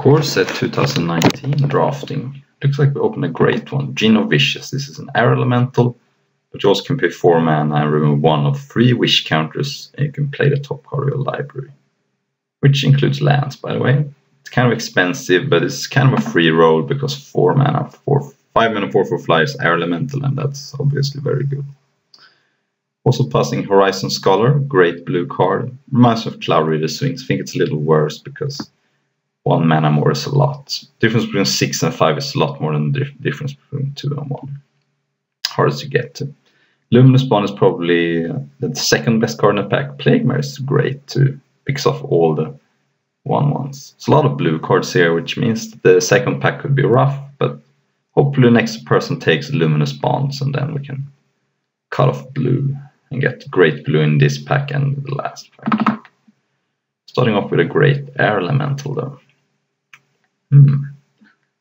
Core set 2019 drafting. Looks like we opened a great one. Gene of Wishes. This is an air elemental, but you also can pay 4 mana and remove 1 of 3 wish counters, and you can play the top card of your library, which includes lands, by the way. It's kind of expensive, but it's kind of a free roll because 5 mana 4 flyers air elemental, and that's obviously very good. Also passing Horizon Scholar, great blue card. Reminds me of Cloud Reader Swings. I think it's a little worse because 1 mana more is a lot. Difference between 6 and 5 is a lot more than the difference between 2 and 1. Hardest to get to. Luminous Bond is probably the second best card in the pack. Plague Mare is great too. Picks off all the 1/1s. It's a lot of blue cards here, which means the second pack could be rough, but hopefully the next person takes Luminous Bonds and then we can cut off blue and get great blue in this pack and the last pack. Starting off with a great air elemental though.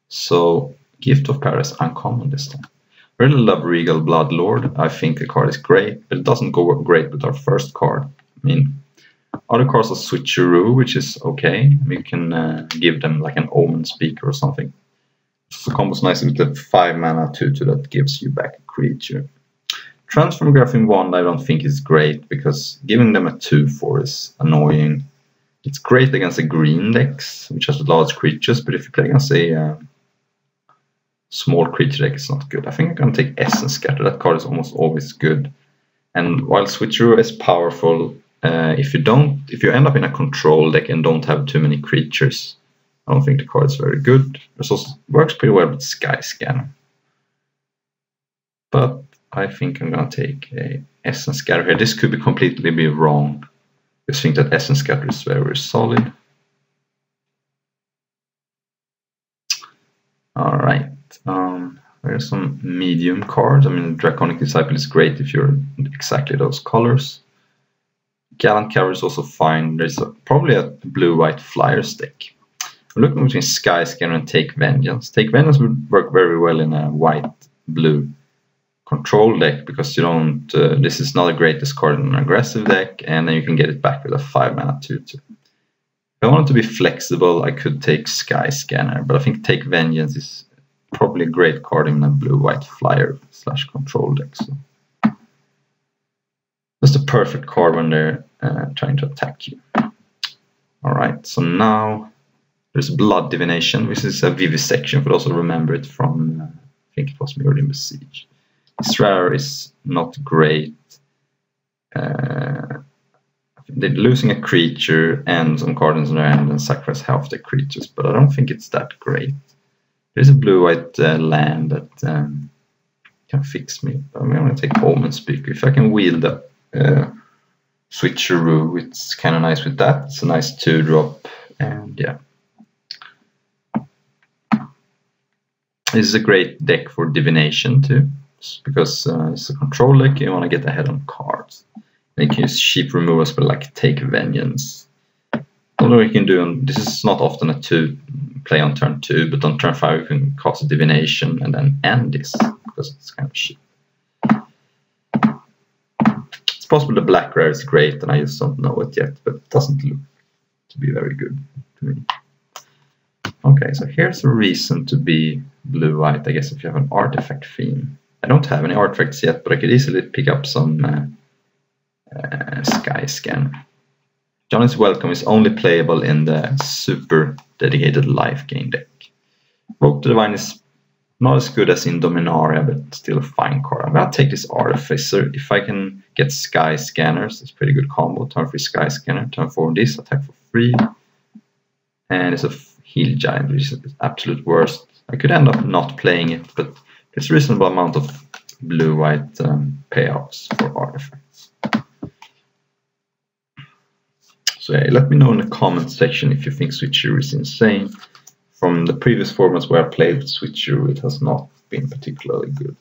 So, Gift of Paradise, uncommon this time. Really love Regal Bloodlord. I think the card is great, but it doesn't go great with our first card. I mean, other cards are Switcheroo, which is okay. We can give them like an Omen Speaker or something. So combos nice with the 5 mana 2/2 that gives you back a creature. Transform Graphing Wand I don't think is great because giving them a 2/4 is annoying. It's great against the green decks, which has large creatures, but if you play against a small creature deck, it's not good. I think I'm going to take Essence Scatter. That card is almost always good. And while Switcheroo is powerful, if you end up in a control deck and don't have too many creatures, I don't think the card is very good. It also works pretty well with Sky Scanner. But I think I'm going to take a Essence Scatter here. This could completely be wrong. I just think that Essence Scatter is very, very solid. Alright, there are some medium cards. I mean, Draconic Disciple is great if you're exactly those colors. Gallant Cavalry is also fine. There's probably a blue-white Flyers deck. I'm looking between Sky Scanner and Take Vengeance. Take Vengeance would work very well in a white-blue control deck because you don't. This is not the greatest card in an aggressive deck, and then you can get it back with a 5 mana 2/2. If I wanted to be flexible, I could take Sky Scanner, but I think Take Vengeance is probably a great card in a blue-white flyer / control deck. So that's the perfect card when they're trying to attack you. Alright, so now there's Blood Divination, which is a Vivisection, but also remember it from, I think it was Mirrodin Besiege. This rare is not great. They're losing a creature and some cards in their hand and sacrifice half their creatures, but I don't think it's that great. There's a blue-white land that can fix me. I'm going to take Omen Speaker. If I can wield the Switcheroo, it's kind of nice with that. It's a nice 2-drop, and yeah. This is a great deck for Divination too, because it's a control deck, you want to get ahead on cards. And you can use cheap removals, but like Take Vengeance. I don't know what you can do, and this is not often a 2 play on turn 2, but on turn 5 you can cast a Divination and then end this, because it's kind of cheap. It's possible the black rare is great, and I just don't know it yet, but it doesn't look to be very good to me. Okay, so here's a reason to be blue-white, I guess, if you have an artifact theme. I don't have any artifacts yet, but I could easily pick up some Sky Scanner. Johnny's Welcome is only playable in the super dedicated life gain deck. Vote the Divine is not as good as in Dominaria, but still a fine card. I'm going to take this Artificer. If I can get Sky Scanners, it's a pretty good combo. Turn 3 Sky Scanner, turn 4 this, attack for free. And it's a Heal Giant, which is the absolute worst. I could end up not playing it, but there's a reasonable amount of blue-white payouts for artifacts. So yeah, let me know in the comment section if you think Switcheroo is insane. From the previous formats where I played with Switcheroo, it has not been particularly good.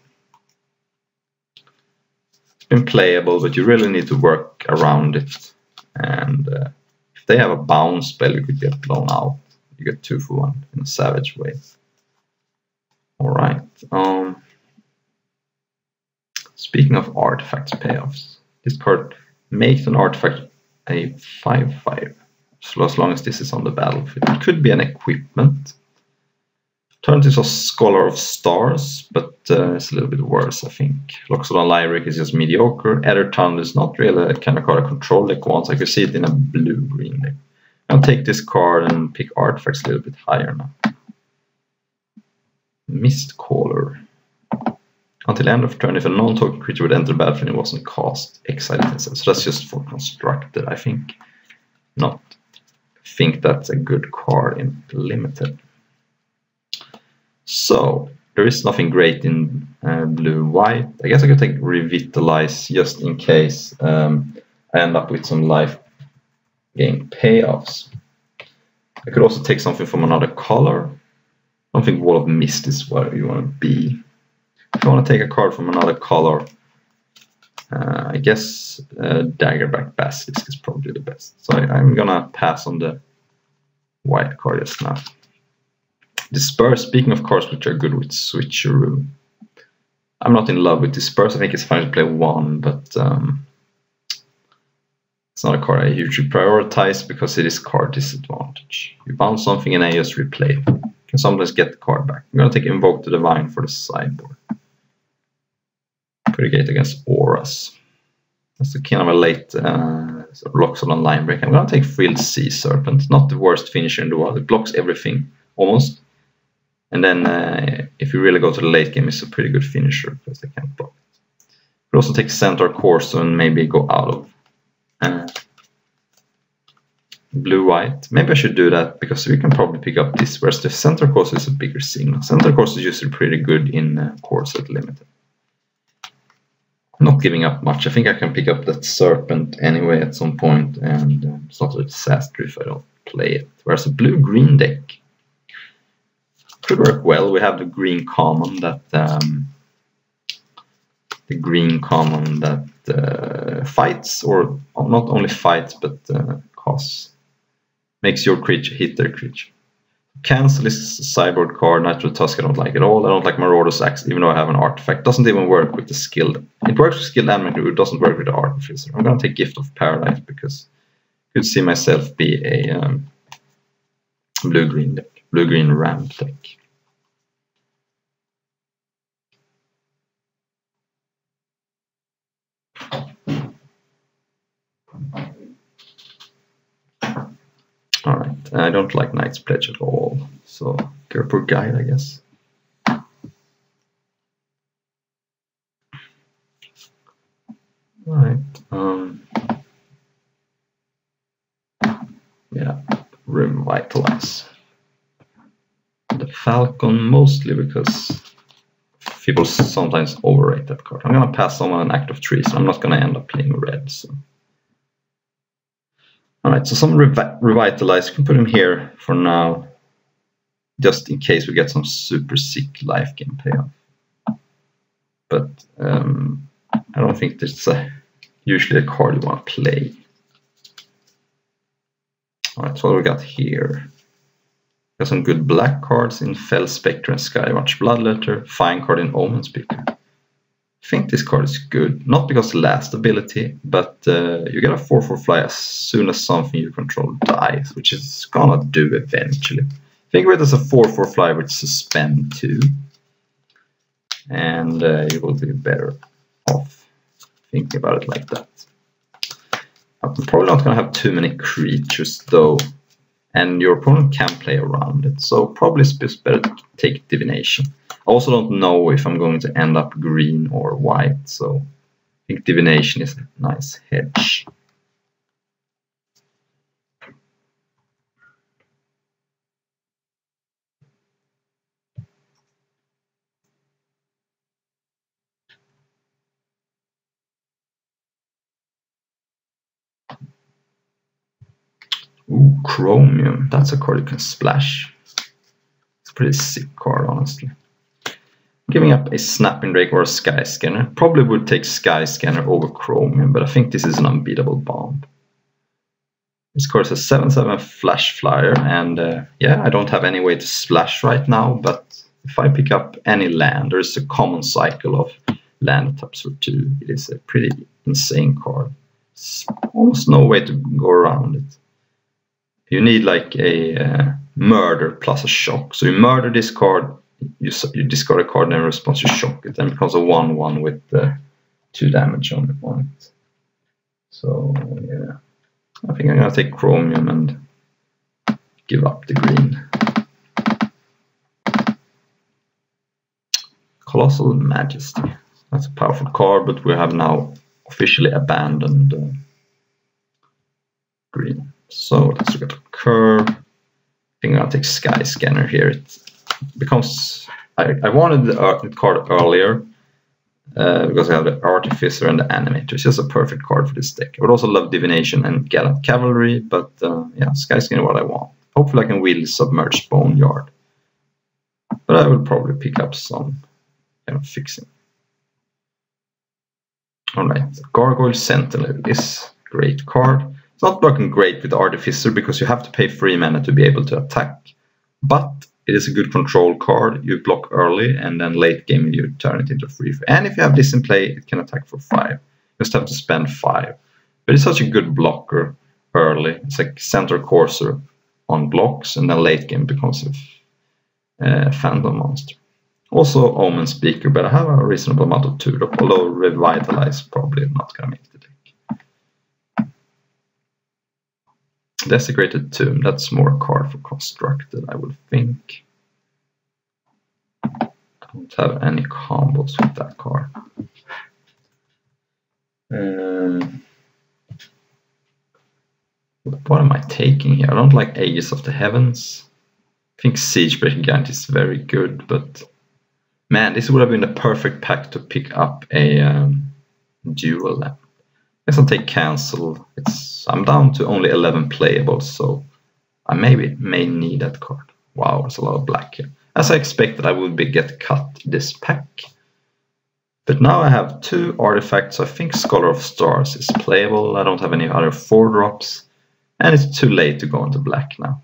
It's been playable, but you really need to work around it. And if they have a bounce spell, you could get blown out. You get 2 for 1 in a savage way. Alright. Speaking of artifacts payoffs, this card makes an artifact a 5/5. I So as long as this is on the battlefield. It could be an equipment. Alternatives are Scholar of Stars, but it's a little bit worse, I think. Loxodon Lyric is just mediocre. Ether Tunnel is not really a kind of card I control deck wants. I could see it in a blue-green deck. I'll take this card and pick artifacts a little bit higher now. Mist Caller. Until end of turn, if a non-token creature would enter the battlefield and it wasn't cast, exile it instead. So that's just for constructed, I think. Not think that's a good card in limited. So there is nothing great in blue-white. I guess I could take Revitalize just in case I end up with some life gain payoffs. I could also take something from another color. I don't think Wall of Mist is where you want to be. If I want to take a card from another color, I guess Daggerback Basilisk is probably the best. So I'm gonna pass on the white card just now. Disperse, speaking of cards which are good with Switcheroo. I'm not in love with Disperse. I think it's fine to play one, but it's not a card I usually prioritize because it is card disadvantage. You bounce something and I just replay it. You can sometimes get the card back. I'm going to take Invoke the Divine for the sideboard. Purigate against Auras. That's the kind of a late Loxodon line break. I'm going to take Frilled Sea Serpent. Not the worst finisher in the world. It blocks everything, almost. And then if you really go to the late game, it's a pretty good finisher because they can't block it. You could also take Centaur Corso and maybe go out of blue-white. Maybe I should do that because we can probably pick up this, whereas the Centaur Corso is a bigger signal. Centaur Corso is usually pretty good in Corso at limited. I'm not giving up much. I think I can pick up that Serpent anyway at some point, and it's not a disaster if I don't play it. Whereas a blue-green deck could work well. We have the green common that fights, or not only fights but costs, makes your creature hit their creature. Cancel is a sideboard card. Nitro Tusk I don't like at all. I don't like Marauder's Axe, even though I have an artifact. Doesn't even work with the skill. It works with skilled and it doesn't work with the artificer. I'm gonna take Gift of Paradise because I could see myself be a blue-green deck, blue-green ramp deck. Alright, I don't like Knight's Pledge at all, so Gerpur Guide, I guess. Alright, yeah, Revitalize. The Falcon, mostly because people sometimes overrate that card. I'm gonna pass someone an Act of Treason. I'm not gonna end up playing red, so. Alright, so some Revitalize, you can put him here for now, just in case we get some super sick life gain payoff. But I don't think this is usually a card you want to play. Alright, so what do we got here? Got some good black cards in Fell Spectre and Skywatch Bloodletter, fine card in Omen Speaker. I think this card is good, not because of the last ability, but you get a 4/4 fly as soon as something you control dies, which is gonna do eventually. Think of it as a 4/4 fly with Suspend 2, and you will be better off thinking about it like that. I'm probably not gonna have too many creatures though, and your opponent can play around it, so probably it's better to take Divination. I also don't know if I'm going to end up green or white, so I think Divination is a nice hedge. Ooh, Chromium, that's a card you can splash. It's a pretty sick card, honestly. Giving up a Snapping Drake or a Sky Scanner. Probably would take Sky Scanner over Chromium, but I think this is an unbeatable bomb. This card is a 7/7 Flash Flyer, and yeah, I don't have any way to splash right now, but if I pick up any land, there is a common cycle of land taps for 2. It is a pretty insane card. There's almost no way to go around it. you need like a murder plus a shock. So you murder this card, you discard a card, and in response you shock it, then it becomes a 1/1 with 2 damage on it. So yeah, I think I'm gonna take Chromium and give up the green. Colossal Majesty. That's a powerful card, but we have now officially abandoned green. So let's look at the curve. I think I'll take Sky Scanner here. It becomes. I wanted the card earlier because I have the Artificer and the Animator. It's just a perfect card for this deck. I would also love Divination and Gallant Cavalry, but yeah, Sky Scanner is what I want. Hopefully I can wield Submerged Boneyard. But I will probably pick up some kind of fixing. Alright, Gargoyle Sentinel is a great card. It's not working great with Artificer because you have to pay 3 mana to be able to attack. But it is a good control card. You block early and then late game you turn it into free. And if you have this in play, it can attack for 5. You just have to spend 5. But it's such a good blocker early. It's like Centaur Courser on blocks, and then late game becomes a Phantom Monster. Also Omen Speaker, but I have a reasonable amount of 2-drop, although Revitalize probably not gonna make the deck. Desecrated Tomb, that's more a card for Constructed, I would think. I don't have any combos with that card. What am I taking here? I don't like Aegis of the Heavens. I think Siegebreaker Giant is very good, but man, this would have been the perfect pack to pick up a dual land. I guess I'll take Cancel. I'm down to only 11 playables, so I may need that card. Wow, there's a lot of black here. As I expected, I would get cut this pack. But now I have 2 artifacts, so I think Scholar of Stars is playable. I don't have any other 4-drops. And it's too late to go into black now.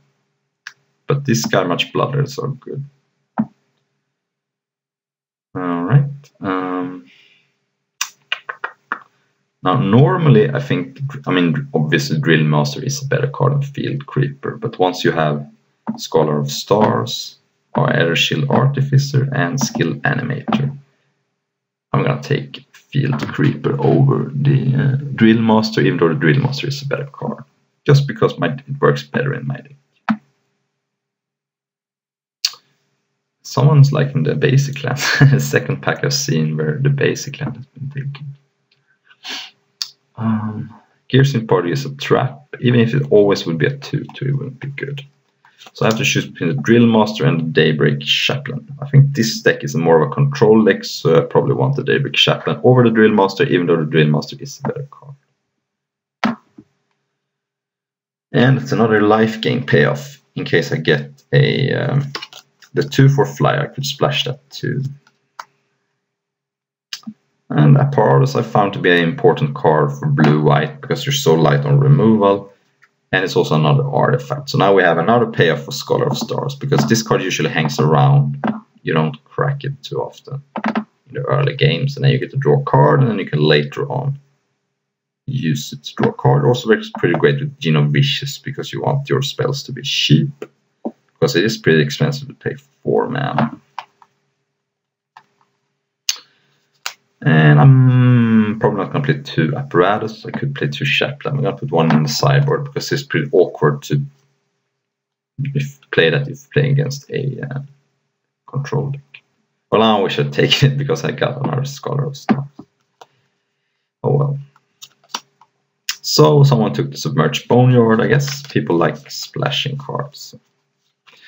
But this guy much blooded, so good. Alright. Now normally I think, obviously Drill Master is a better card than Field Creeper. But once you have Scholar of Stars, or Air Shield Artificer, and Skill Animator, I'm gonna take Field Creeper over the Drill Master, even though the Drill Master is a better card. Just because it works better in my deck. Someone's liking the basic land. The second pack I've seen where the basic land has been taken. Gearsmith Party is a trap. Even if it always would be a 2/2, it wouldn't be good. So I have to choose between the Drill Master and the Daybreak Chaplain. I think this deck is more of a control deck, so I probably want the Daybreak Chaplain over the Drill Master, even though the Drill Master is a better card. And it's another life gain payoff. In case I get the 2/4 flyer, I could splash that too. And Apparatus I found to be an important card for blue-white because you're so light on removal. And it's also another artifact. So now we have another payoff for Scholar of Stars, because this card usually hangs around. You don't crack it too often in the early games. And then you get to draw a card, and then you can later on use it to draw a card. Also works pretty great with Gene of Wishes, because you want your spells to be cheap. Because it is pretty expensive to pay 4 mana. And I'm probably not going to play 2 Apparatus. I could play 2 Chaplain. I'm going to put 1 in the sideboard because it's pretty awkward to play that if playing against a control deck. Well, I wish I'd taken it because I got another Scholar of Stars. Oh well. So someone took the Submerged Boneyard, I guess. People like splashing cards.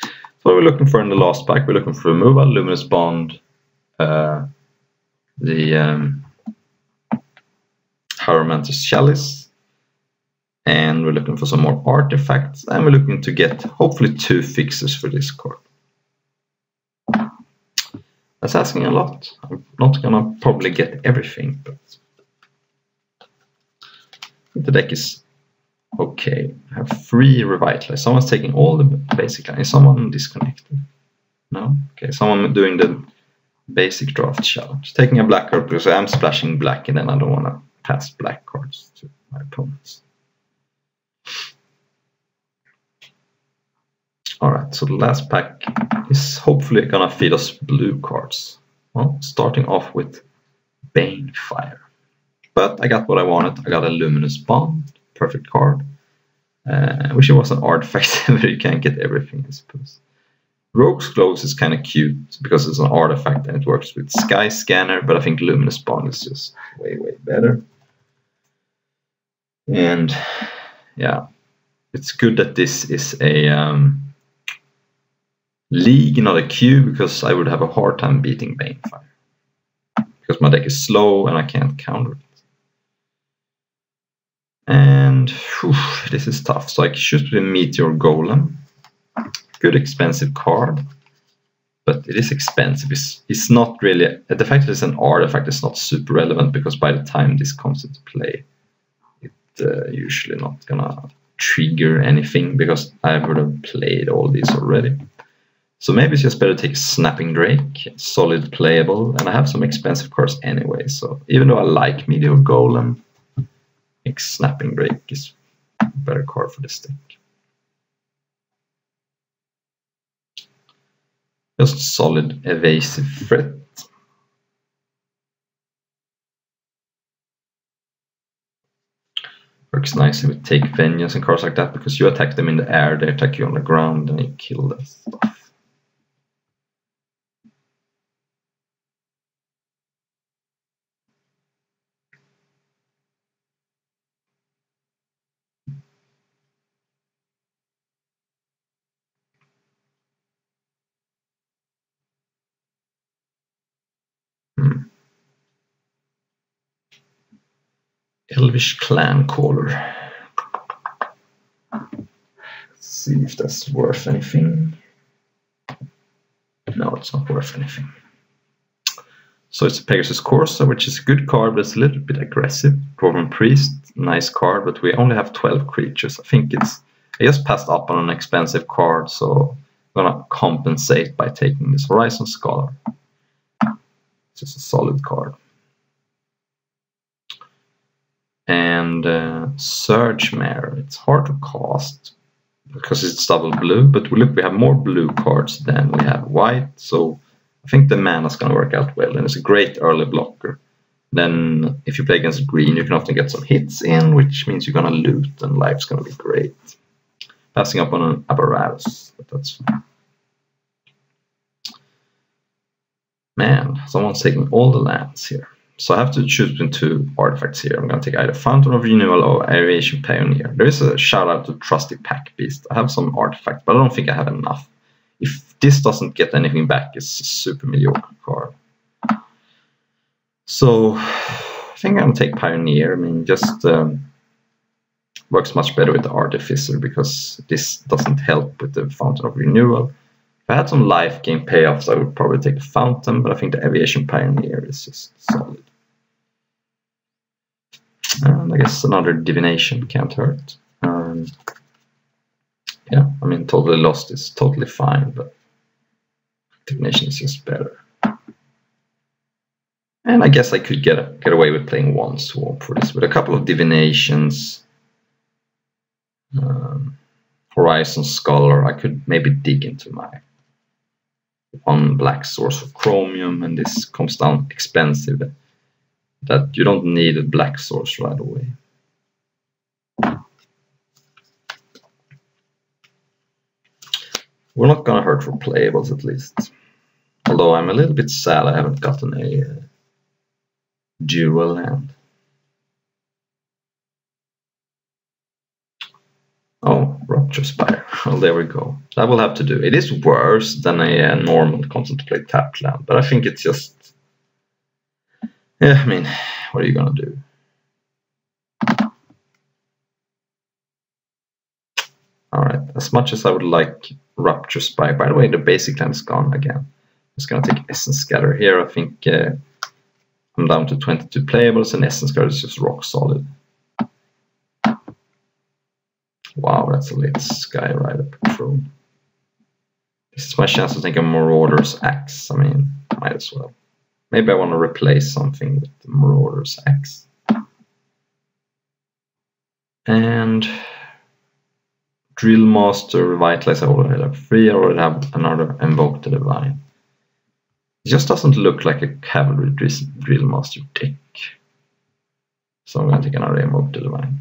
So what we're looking for in the last pack, we're looking for removal, Luminous Bond, the Harromancer's Chalice, and we're looking for some more artifacts, and we're looking to get hopefully 2 fixes for this card. That's asking a lot. I'm not gonna probably get everything, but the deck is okay. I have 3 Revitalize. Someone's taking all the basic line. Is someone disconnected? No? Okay, someone doing the basic draft challenge. Taking a black card because I am splashing black and then I don't want to pass black cards to my opponents. Alright, so the last pack is hopefully gonna feed us blue cards. Well, starting off with Banefire. But I got what I wanted. I got a Luminous Bond, perfect card. I wish it was an artifact where you can't get everything, I suppose. Rogue's Clothes is kind of cute because it's an artifact and it works with Sky Scanner, but I think Luminous Bond is just way, way better. And yeah, it's good that this is a league, not a queue, because I would have a hard time beating Banefire. Because my deck is slow and I can't counter it. And whew, this is tough. So I choose between Meteor Golem. Good expensive card. But it is expensive. It's not really... The fact that it's an artifact is not super relevant because by the time this comes into play, it's usually not gonna trigger anything because I would have played all these already. So maybe it's just better to take Snapping Drake, solid playable, and I have some expensive cards anyway, so even though I like Meteor Golem, I think Snapping Drake is a better card for this deck. Just solid evasive threat. Works nicely with Take Vengeance and cards like that, because you attack them in the air, they attack you on the ground, and you kill that stuff. Elvish Clan Caller. Let's see if that's worth anything. No, it's not worth anything. So it's a Pegasus Corsa, which is a good card, but it's a little bit aggressive. Dwarven Priest, nice card, but we only have 12 creatures. I think it's... I just passed up on an expensive card, so I'm gonna compensate by taking this Horizon Scholar. It's just a solid card. And Surge Mare, it's hard to cast because it's double blue, but look, we have more blue cards than we have white, so I think the mana's gonna work out well, and it's a great early blocker. Then if you play against green, you can often get some hits in, which means you're gonna loot and life's gonna be great. Passing up on an Apparatus, but that's fine. Man, someone's taking all the lands here. So I have to choose between two artifacts here. I'm going to take either Fountain of Renewal or Aviation Pioneer. There is a shout out to Trusty Pack Beast. I have some artifacts, but I don't think I have enough. If this doesn't get anything back, it's a super mediocre card. So I think I'm going to take Pioneer. I mean, just works much better with the Artificer because this doesn't help with the Fountain of Renewal. If I had some life game payoffs, I would probably take the Fountain, but I think the Aviation Pioneer is just solid. And I guess another Divination can't hurt. Yeah, I mean, Totally Lost is totally fine, but Divination is just better. And I guess I could get away with playing one Swamp for this, with a couple of Divinations. Horizon Scholar, I could maybe dig into my one black source of Chromium, and this comes down expensive. That you don't need a black source right away. We're not gonna hurt for playables at least. Although I'm a little bit sad I haven't gotten a dual land. Oh, Rupture Spire. Well, there we go. That will have to do. It is worse than a normal Contemplate tapped land, but I think it's just... Yeah, I mean, what are you gonna do? Alright, as much as I would like Rupture Spire, by the way, the basic land is gone again. I'm just gonna take Essence Scatter here. I think I'm down to 22 playables, and Essence Scatter is just rock solid. Wow, that's a late Skyrider Patrol. This is my chance to take a Marauder's Axe. I mean, might as well. Maybe I want to replace something with the Marauder's Axe. And Drill Master, Revitalize, I already have 3, I already have another Invoke the Divine. It just doesn't look like a Cavalry Drill Master deck. So I'm going to take another Invoke the Divine.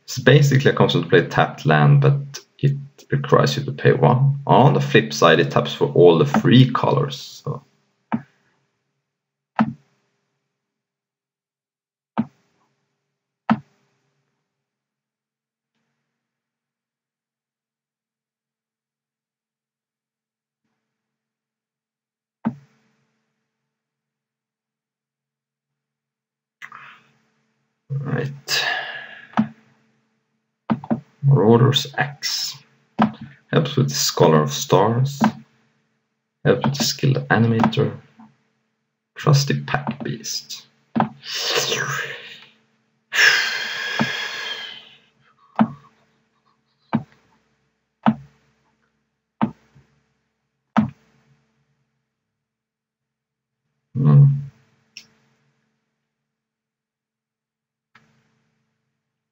It's basically a constantly play tapped land, but it requires you to pay 1. On the flip side, it taps for all the 3 colors. So. Right. Marauder's Axe. Helps with the Scholar of Stars. Helps with the Skilled Animator. Trusty Pack Beast.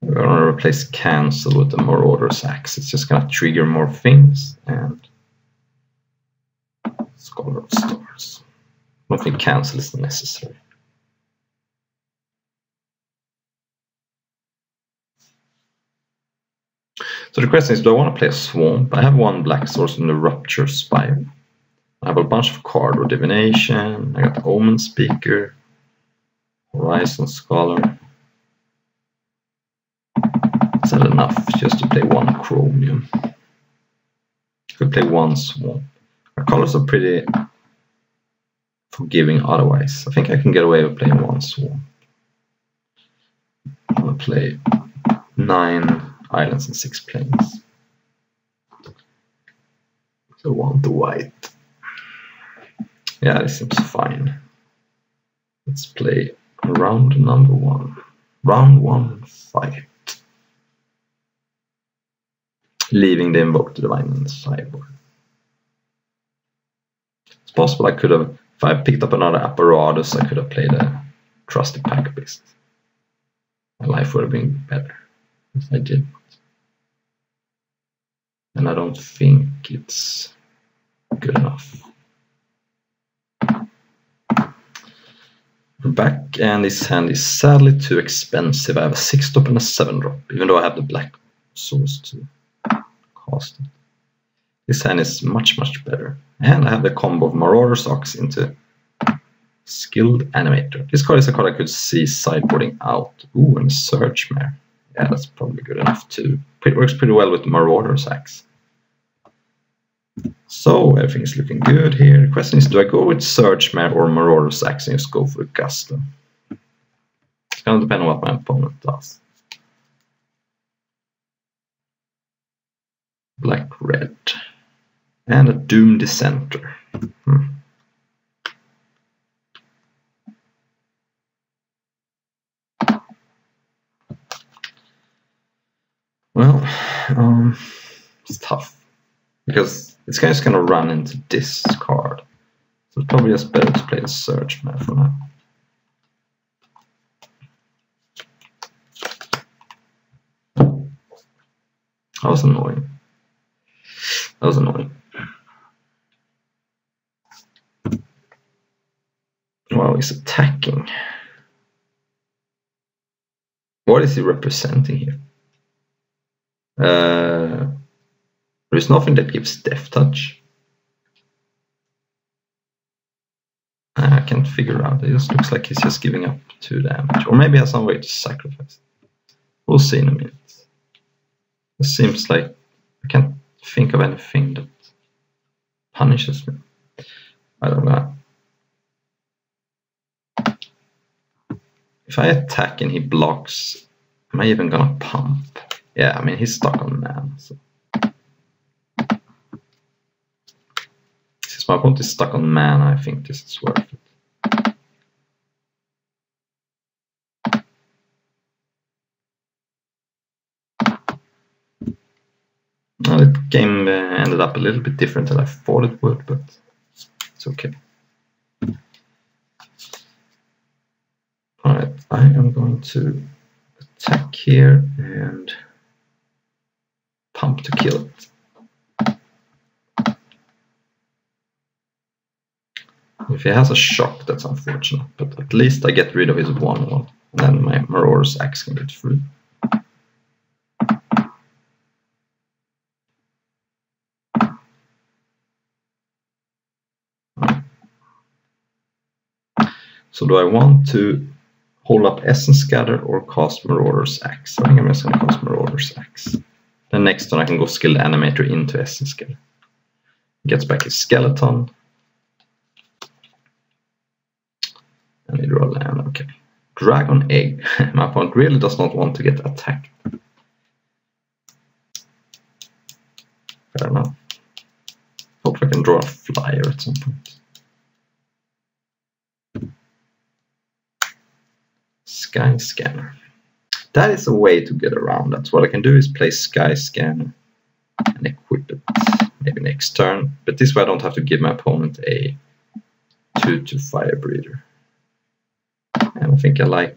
We're going to replace Cancel with the Marauder's Axe. It's just going to trigger more things and Scholar of Stars. I don't think Cancel is necessary. So the question is, do I want to play a Swamp? I have 1 black source in the Rupture Spire. I have a bunch of card or Divination. I got Omen Speaker, Horizon Scholar. Is that enough just to play 1 Chromium? I could play 1 Swamp. My colors are pretty forgiving otherwise. I think I can get away with playing 1 Swamp. I'm going to play 9 islands and 6 planes. So 1 to white. Yeah, this seems fine. Let's play round number 1. Round 1 fight. Leaving the Invoke the Divine in the sideboard. It's possible I could have, if I picked up another Apparatus, I could have played a Trusty Pack Beast. My life would have been better if I didn't. And I don't think it's good enough. We're back, and this hand is sadly too expensive. I have a 6-drop and a 7-drop, even though I have the black source to cast it. This hand is much better. And I have the combo of Marauder's Axe into Skilled Animator. This card is a card I could see sideboarding out. Ooh, and a Search Mare. Yeah, that's probably good enough too. It works pretty well with Marauder's Axe. So everything's looking good here. The question is, do I go with Search Mare or Marauder's Axe and just go for Gusto? It's going to depend on what my opponent does. Black-red. And a Doom Dissenter. Well, it's tough. Because it's just going to run into this card. So it's probably just better to play the Search Mare for now. That was annoying. That was annoying. Wow, he's attacking. What is he representing here? There is nothing that gives Death Touch. I can't figure out. It just looks like he's just giving up 2 damage. Or maybe he has some way to sacrifice. We'll see in a minute. It seems like I can't think of anything that punishes me. I don't know. If I attack and he blocks, am I even gonna pump? Yeah, I mean, he's stuck on mana. So. Since my opponent is stuck on mana, I think this is worth it. Well, the game ended up a little bit different than I thought it would, but it's okay. Alright, I am going to attack here and pump to kill it. If he has a shock, that's unfortunate, but at least I get rid of his 1/1, and then my Marauder's Axe can get through. So do I want to hold up Essence Scatter or cast Marauder's Axe? I think I'm just going to cast Marauder's Axe. Then next turn I can go Skilled Animator into Essence Scatter. Gets back his Skeleton. And we draw a land, okay. Dragon Egg. My opponent really does not want to get attacked. Fair enough. Hope I can draw a flyer at some point. Sky Scanner. That is a way to get around that. So what I can do is play Sky Scanner and equip it maybe next turn. But this way I don't have to give my opponent a 2/2 Fire Breather. And I think I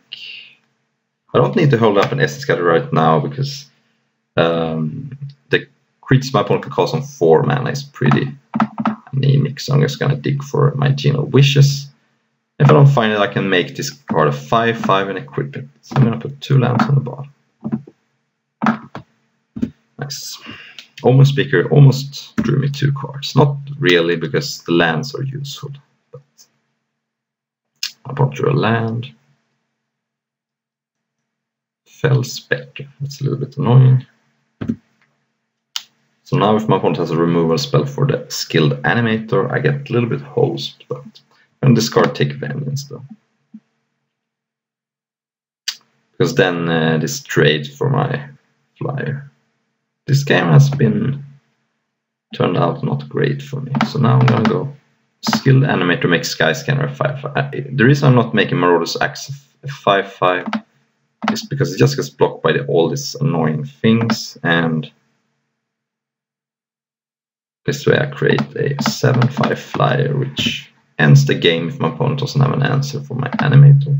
don't need to hold up an Essence Scatter right now because the creatures my opponent can cast on 4 mana is pretty anemic. So I'm just going to dig for my Gene of Wishes. If I don't find it, I can make this card a 5/5 and equip it. So I'm going to put 2 lands on the bottom. Nice. Almost Speaker almost drew me 2 cards. Not really because the lands are useful. But I brought you a land. Fell Spectre. That's a little bit annoying. So now if my opponent has a removal spell for the Skilled Animator, I get a little bit hosed, but I'm going to discard Take Vengeance though. Because then this trade for my flyer. This game has been turned out not great for me. So now I'm going to go Skilled Animator, make Sky Scanner a 5/5. The reason I'm not making Marauder's Axe a 5/5 is because it just gets blocked by all these annoying things, and this way I create a 7/5 flyer which ends the game if my opponent doesn't have an answer for my Animator.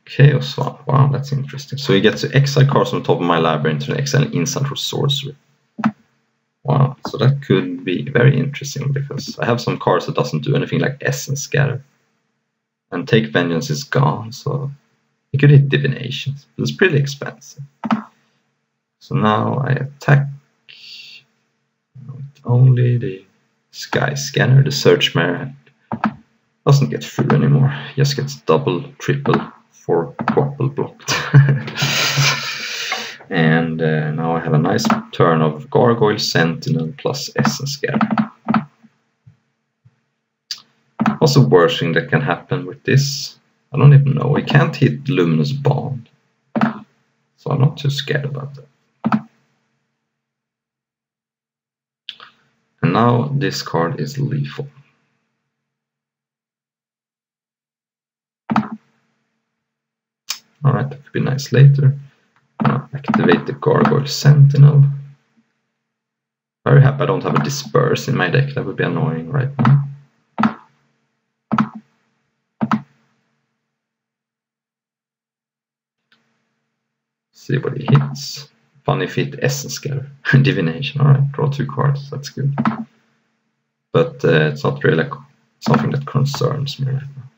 Chaos One. Wow, that's interesting. So you get to exile cards on the top of my library into the exile an instant or sorcery. Wow, so that could be very interesting because I have some cards that doesn't do anything like Essence Scatter. And Take Vengeance is gone, so you could hit Divinations. But it's pretty expensive. So now I attack with only the Sky Scanner. The Search Mare doesn't get through anymore. Just gets double, triple, 4 quadruple blocked. And now I have a nice turn of Gargoyle, Sentinel plus Essence Scatter. What's the worst thing that can happen with this? I don't even know. I can't hit Luminous Bond. So I'm not too scared about that. And now this card is lethal. Alright, that could be nice later. Activate the Gargoyle Sentinel. Very happy I don't have a Disperse in my deck. That would be annoying right now. See what he hits. Funny if he hit Essence Scatter. Divination. Alright, draw 2 cards. That's good. But it's not really something that concerns me right now.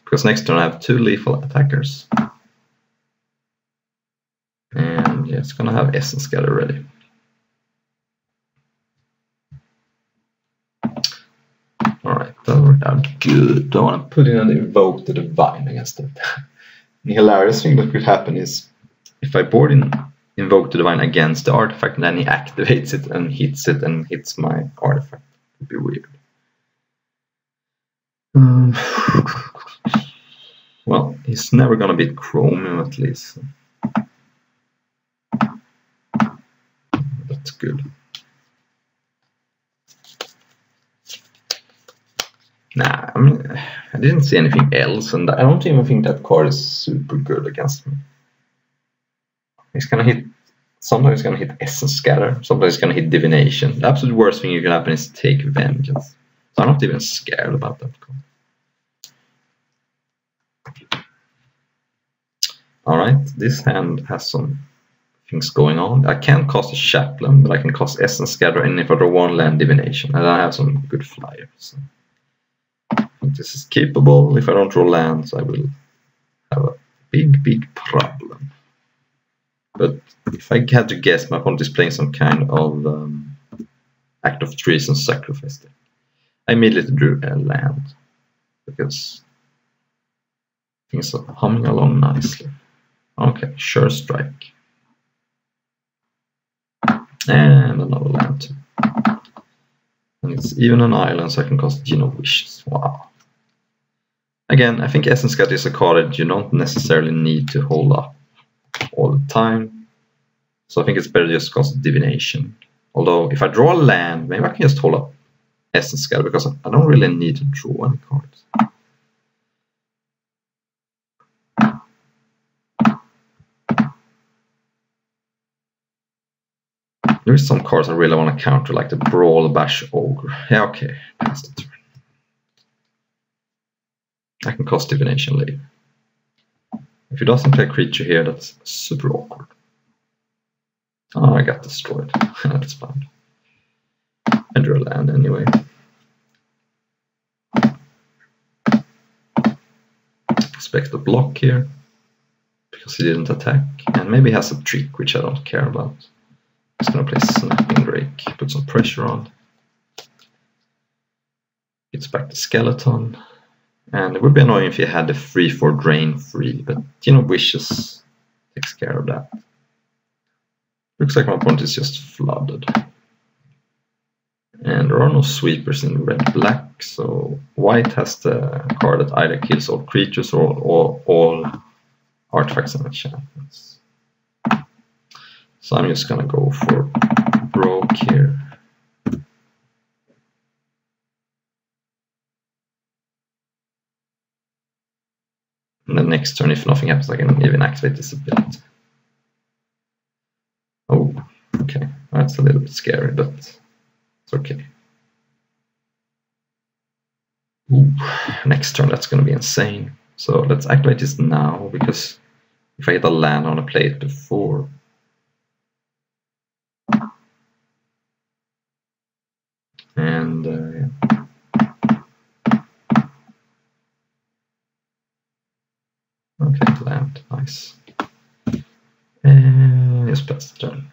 Because next turn I have 2 lethal attackers. And yeah, it's gonna have Essence Scatter ready. Alright, that worked out good. I want to put in an Invoke the Divine against it. The hilarious thing that could happen is if I board in Invoke the Divine against the artifact and then he activates it and hits my artifact. It would be weird. Well, he's never gonna beat Chromium at least. That's good. Nah, I mean, I didn't see anything else, and I don't even think that card is super good against me. He's gonna hit. Sometimes he's gonna hit Essence Scatter. Sometimes he's gonna hit Divination. The absolute worst thing you can happen is take Vengeance. So I'm not even scared about that. Alright, this hand has some things going on. I can't cast a Chaplain, but I can cast Essence Scatter, and if I draw one land, Divination. And I have some good flyers. So I think this is capable. If I don't draw lands, I will have a big problem. But if I had to guess, my opponent is playing some kind of Act of Treason Sacrifice deck. I immediately drew a land because things are humming along nicely. Okay, Sure Strike. And another land too. And it's even an island, so I can cast Gene of Wishes. Wow. Again, I think Essence Scatter is a card that you don't necessarily need to hold up all the time. So I think it's better to just cast Divination. Although, if I draw a land, maybe I can just hold up Essence Scatter because I don't really need to draw any cards. There is some cards I really want to counter, like the Brawl Bash Ogre. Yeah, okay, pass the turn. I can cast Divination later. If he doesn't play a creature here, that's super awkward. Oh, I got destroyed. That's fine. I drew a land anyway. Expect a block here, because he didn't attack. And maybe he has a trick, which I don't care about. He's going to play Snapping Drake, put some pressure on. Gets back to Skeleton. And it would be annoying if he had the 3/4 drain free, but Gene of Wishes takes care of that. Looks like my opponent is just flooded. And there are no sweepers in red-black, so white has the card that either kills all creatures or all artifacts and enchantments. So I'm just gonna go for broke here. And then next turn, if nothing happens, I can even activate this ability. Oh, okay. That's a little bit scary, but it's okay. Ooh, next turn, that's going to be insane. So let's activate this now, because if I hit a land, I want to play it before. And yeah. Okay, land, nice. And just pass the turn.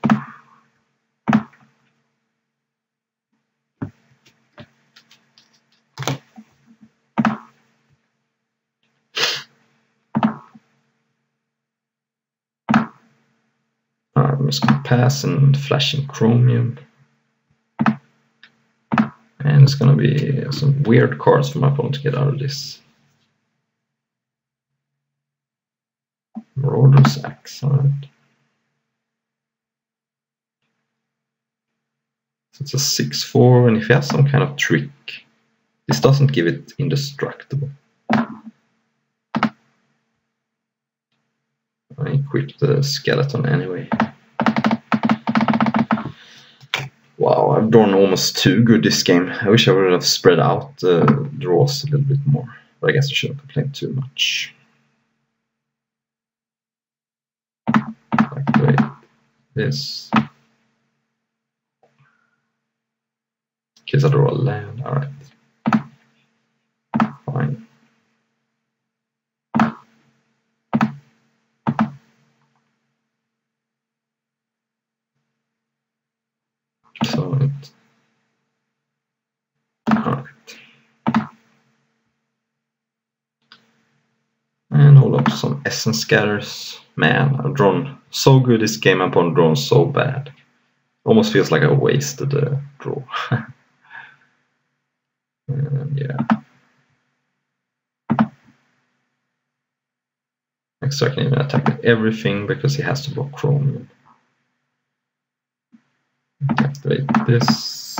I'm just going to pass and flash in Chromium. And it's going to be some weird cards for my opponent to get out of this. Marauder's Axe, alright. So it's a 6/4, and if he has some kind of trick, this doesn't give it indestructible. I equip the Skeleton anyway. Wow, I've drawn almost too good this game. I wish I would have spread out the draws a little bit more, but I guess I shouldn't complain too much. Activate this. In case I draw a land, alright. Fine. So it. Alright. And hold up some Essence Scatters. Man, I've drawn so good this game, I'm drawn so bad. Almost feels like I wasted a draw. And yeah. Next turn I can even attack everything because he has to block Chromium. Activate this.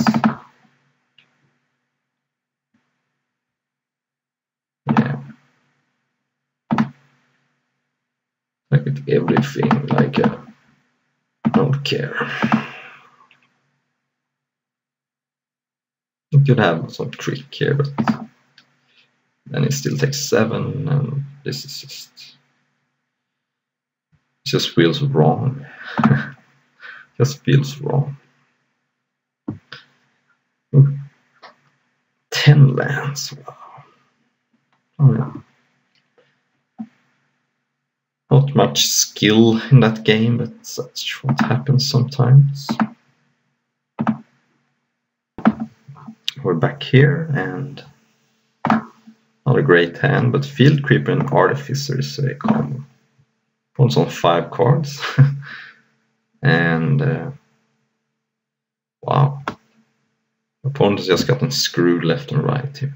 Yeah. Like with everything, like Don't care. You could have some trick here, but then it still takes 7, and this is just feels wrong. Just feels wrong. Ooh. 10 lands. Wow. Oh, yeah. Not much skill in that game, but that's what happens sometimes. We're back here, and not a great hand, but Field Creeper and Artificer is a combo. Opponent's on 5 cards. And wow. Opponent has just gotten screwed left and right here.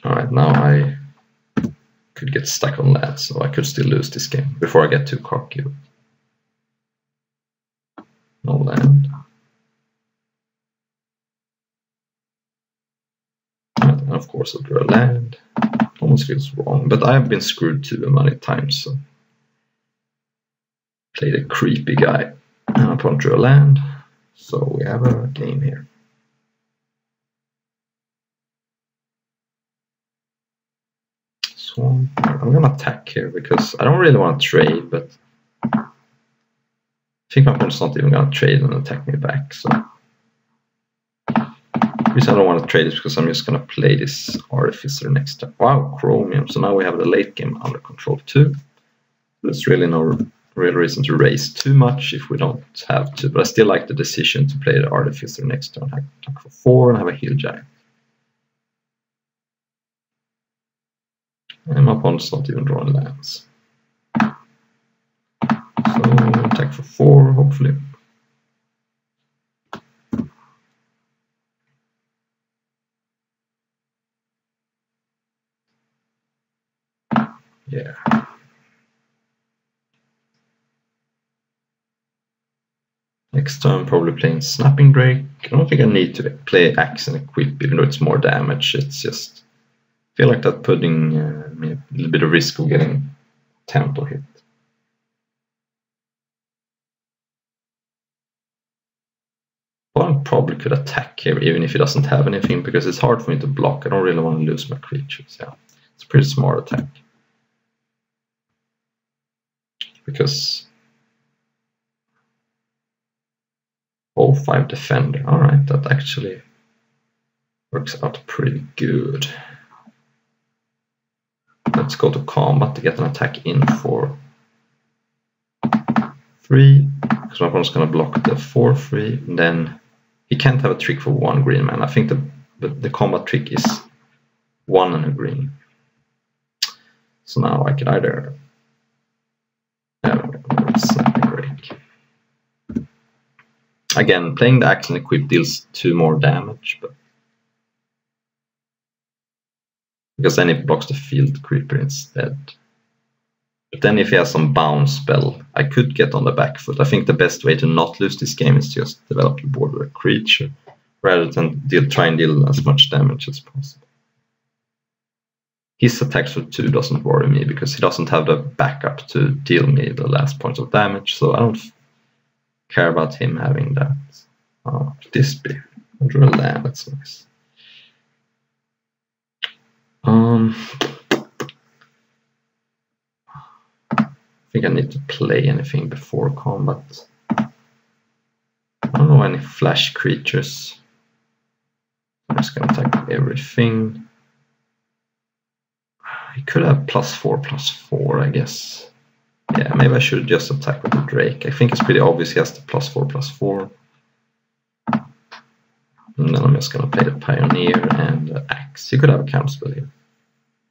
Alright, now I could get stuck on that, so I could still lose this game before I get too cocky. No land. And of course I'll draw a land. Almost feels wrong, but I have been screwed too many times, so played a creepy guy and opponent drew a land, so we have a game here. So I'm gonna attack here because I don't really want to trade, but I think my opponent's not even gonna trade and attack me back, so the reason I don't want to trade is because I'm just gonna play this Artificer next time. Wow, Chromium, so now we have the late game under control too. There's really no real reason to raise too much if we don't have to, but I still like the decision to play the Artificer next turn. Attack for 4 and have a heal giant. And my opponent's not even drawing lands. So attack for 4, hopefully. Yeah. Next turn, probably playing Snapping Drake. I don't think I need to play Axe and Equip, even though it's more damage. It's just, I feel like that putting me a little bit of risk of getting Tempo hit. One probably could attack here, even if he doesn't have anything, because it's hard for me to block. I don't really want to lose my creatures. Yeah, it's a pretty smart attack. Because 5 defender. Alright, that actually works out pretty good. Let's go to combat to get an attack in for 3. Because my opponent's going to block the 4/3. And then he can't have a trick for 1 green man. I think the combat trick is 1 and a green. So now I can either Snapping Drake. Again, playing the Axe and Equip deals 2 more damage, but because then it blocks the Field Creeper instead. But then if he has some bounce spell, I could get on the back foot. I think the best way to not lose this game is just develop the board with a creature, rather than try and deal as much damage as possible. His attacks for 2 doesn't worry me, because he doesn't have the backup to deal me the last points of damage, so I don't care about him having that. Oh, this be. I drew a land, that's nice. I think I need to play anything before combat. I don't know any flash creatures. I'm just gonna attack everything. He could have +4/+4, I guess. Yeah, maybe I should just attack with the Drake. I think it's pretty obvious he has the +4/+4. And then I'm just gonna play the Pioneer and the Axe. He could have a counterspell here,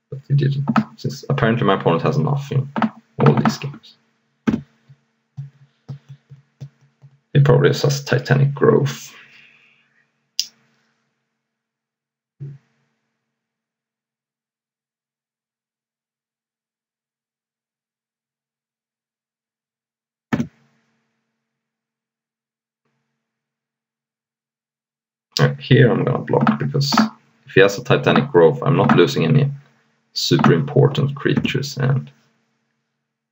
but he didn't. Since apparently my opponent has nothing all these games. He probably just has Titanic Growth. Here I'm gonna block, because if he has a Titanic Growth, I'm not losing any super important creatures, and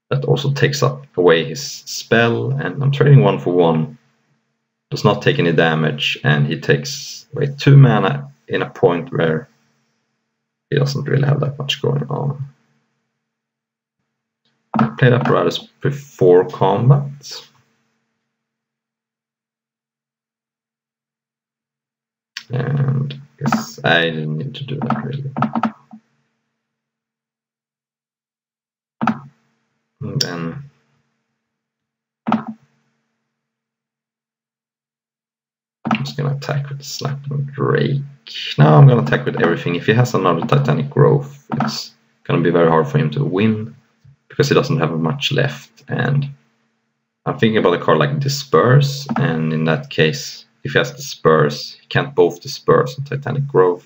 That also takes away his spell, and I'm trading 1 for 1. Does not take any damage, and he takes away 2 mana in a point where he doesn't really have that much going on. I played Apparatus before combat. And I guess I didn't need to do that really. And then I'm just gonna attack with Snapping Drake. Now I'm gonna attack with everything. If he has another Titanic Growth, it's gonna be very hard for him to win because he doesn't have much left. And I'm thinking about a card like Disperse, and in that case, if he has Disperse, he can't both Disperse and Titanic Growth.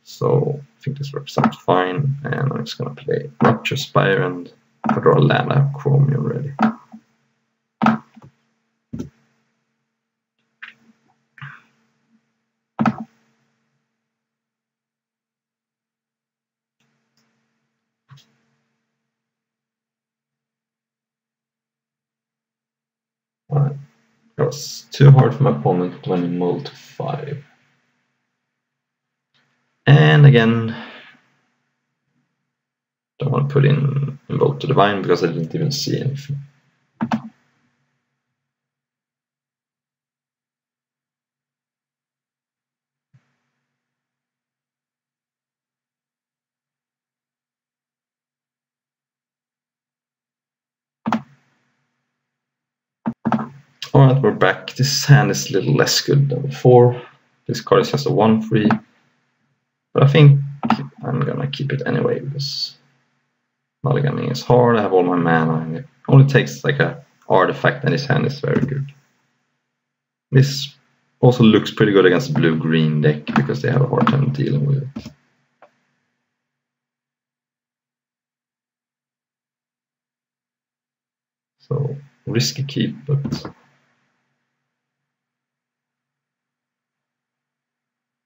So I think this works out fine, and I'm just gonna play Rupture Spire, and if I draw a land, I have Chromium ready. Alright, that was too hard for my opponent when he mulled to 5. And again, don't want to put in Invoke the Divine because I didn't even see anything. Alright, we're back. This hand is a little less good than before. This card is just a 1/3. But I think I'm gonna keep it anyway because mulliganing is hard. I have all my mana, and it only takes like a artifact, and his hand is very good. This also looks pretty good against the blue-green deck because they have a hard time dealing with it. So risky keep, but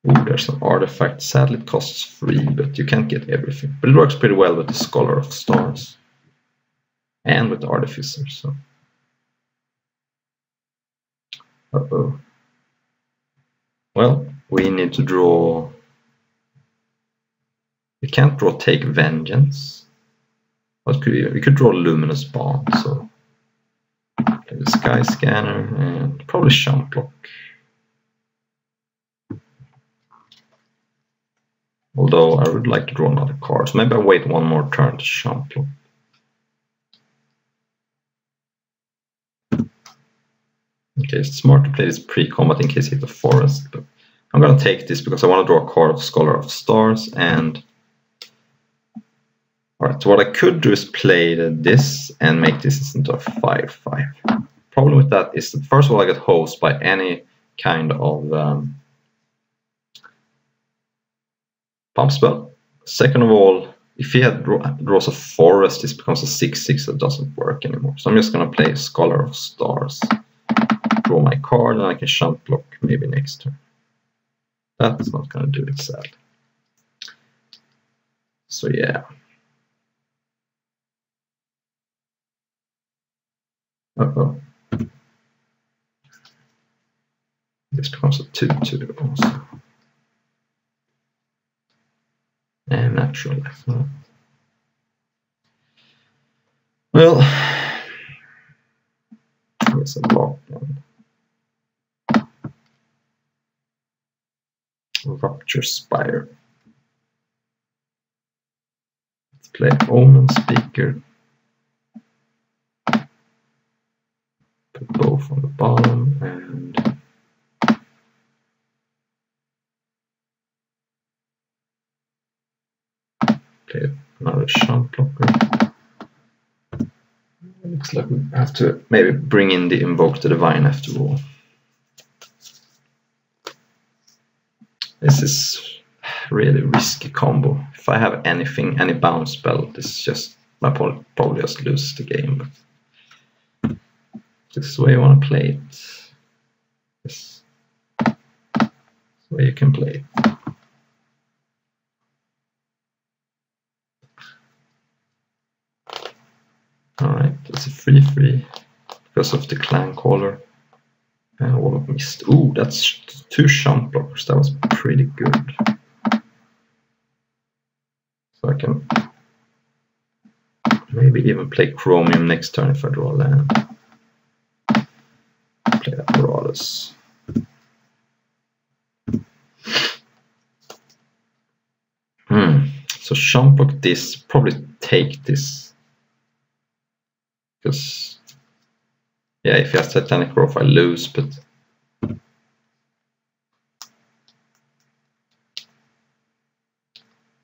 ooh, there's an artifact. Sadly, it costs 3, but you can't get everything. But it works pretty well with the Scholar of Stars and with the Artificer. So, well, we need to draw. We can't draw Take Vengeance. What could we could draw Luminous Bond. So, play the Sky Scanner and probably Shump Block. Although I would like to draw another card, so maybe I wait one more turn to Shump Block. Okay, it's smart to play this pre-combat in case he hit the forest, but I'm gonna take this because I want to draw a card of Scholar of Stars. And alright, so what I could do is play this and make this into a 5/5. Problem with that is that first of all I get hosed by any kind of pump spell. Second of all, if he draws a forest, this becomes a 6/6 that doesn't work anymore. So I'm just gonna play Scholar of Stars. Draw my card, and I can Shump Block maybe next turn. That's not going to do it, sadly. So yeah. This becomes a 2/2 also. And natural life. Well, here's a block. Rupture Spire. Let's play Omen Speaker. Put both on the bottom and play another Shump Blocker. Looks like we have to maybe bring in the Invoke the Divine after all. This is really risky combo. If I have anything, any bounce spell, this is just my opponent probably just loses the game. But this is the way you want to play it. This is the way you can play it. Alright, it's a 3/3 because of the clan caller. And all of missed. Ooh, that's 2 jump blockers. That was pretty good. So I can maybe even play Chromium next turn if I draw a land. Play that Marauders. So jump block this, probably take this. Because, yeah, if he has Titanic Growth, I lose, but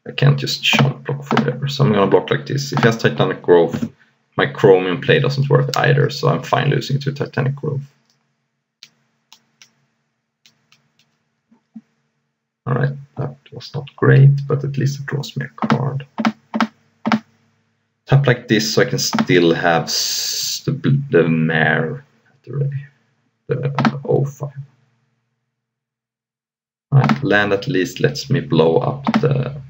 I can't just jump block forever. So I'm gonna block like this. If he has Titanic Growth, my Chromium play doesn't work either, so I'm fine losing to Titanic Growth. Alright, that was not great, but at least it draws me a card. Tap like this so I can still have the mare at the ready. The 05. Alright, land at least lets me blow up the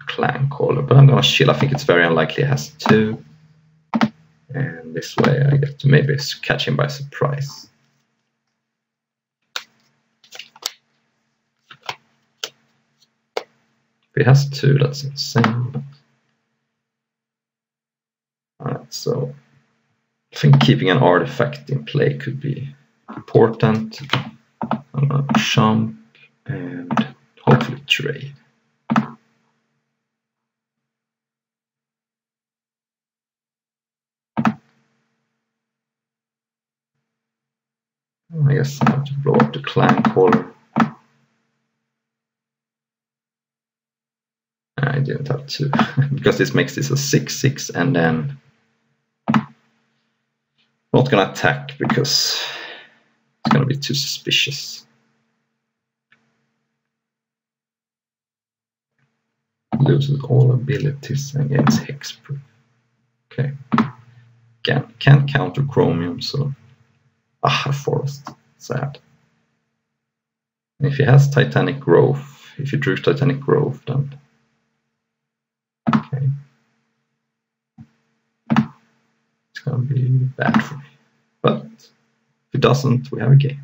clan caller, but I'm gonna chill. I think it's very unlikely it has 2. And this way I get to maybe catch him by surprise. If he has 2, that's insane. Alright, so I think keeping an artifact in play could be important. I'm gonna jump and hopefully trade. I guess I have to blow up the clan caller. I didn't have to, because this makes this a 6/6, and then not gonna attack because it's gonna be too suspicious. Loses all abilities and gains hexproof. Okay. Again, can't counter Chromium, so a forest. Sad. And if he has Titanic Growth, if he drew Titanic Growth, then okay. It's gonna be bad for me. But if it doesn't, we have a game.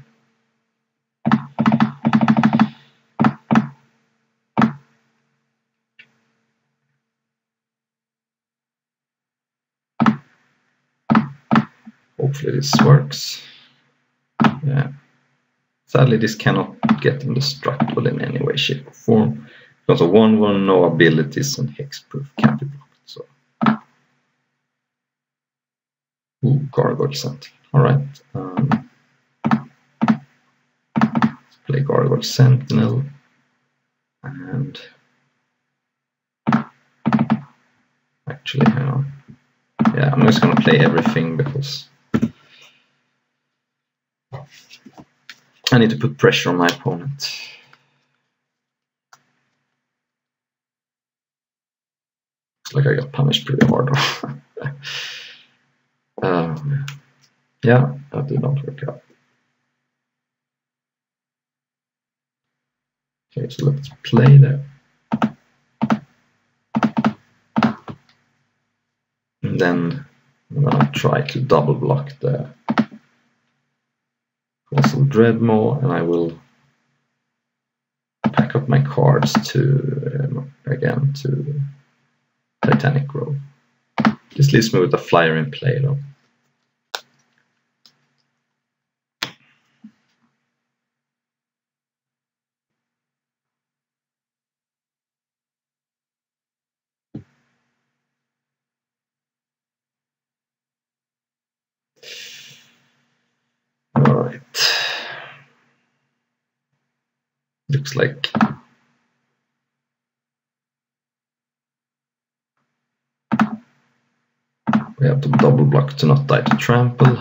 Hopefully this works. Yeah. Sadly, this cannot get indestructible in any way, shape, or form. Because of 1/1, no abilities, and hexproof can't be blocked. So, ooh, Gargoyle Sentinel. Alright. Let's play Gargoyle Sentinel. And actually, hang on. Yeah, I'm just gonna play everything because I need to put pressure on my opponent. Looks like I got punished pretty hard. Yeah, that did not work out. Okay, so let's play there. And then I'm gonna try to double block the Colossal Dreadmaw, and I will pack up my cards to again to Titanic Grove. This leaves me with a flyer in play though. Alright. Looks like we have to double block to not die to trample.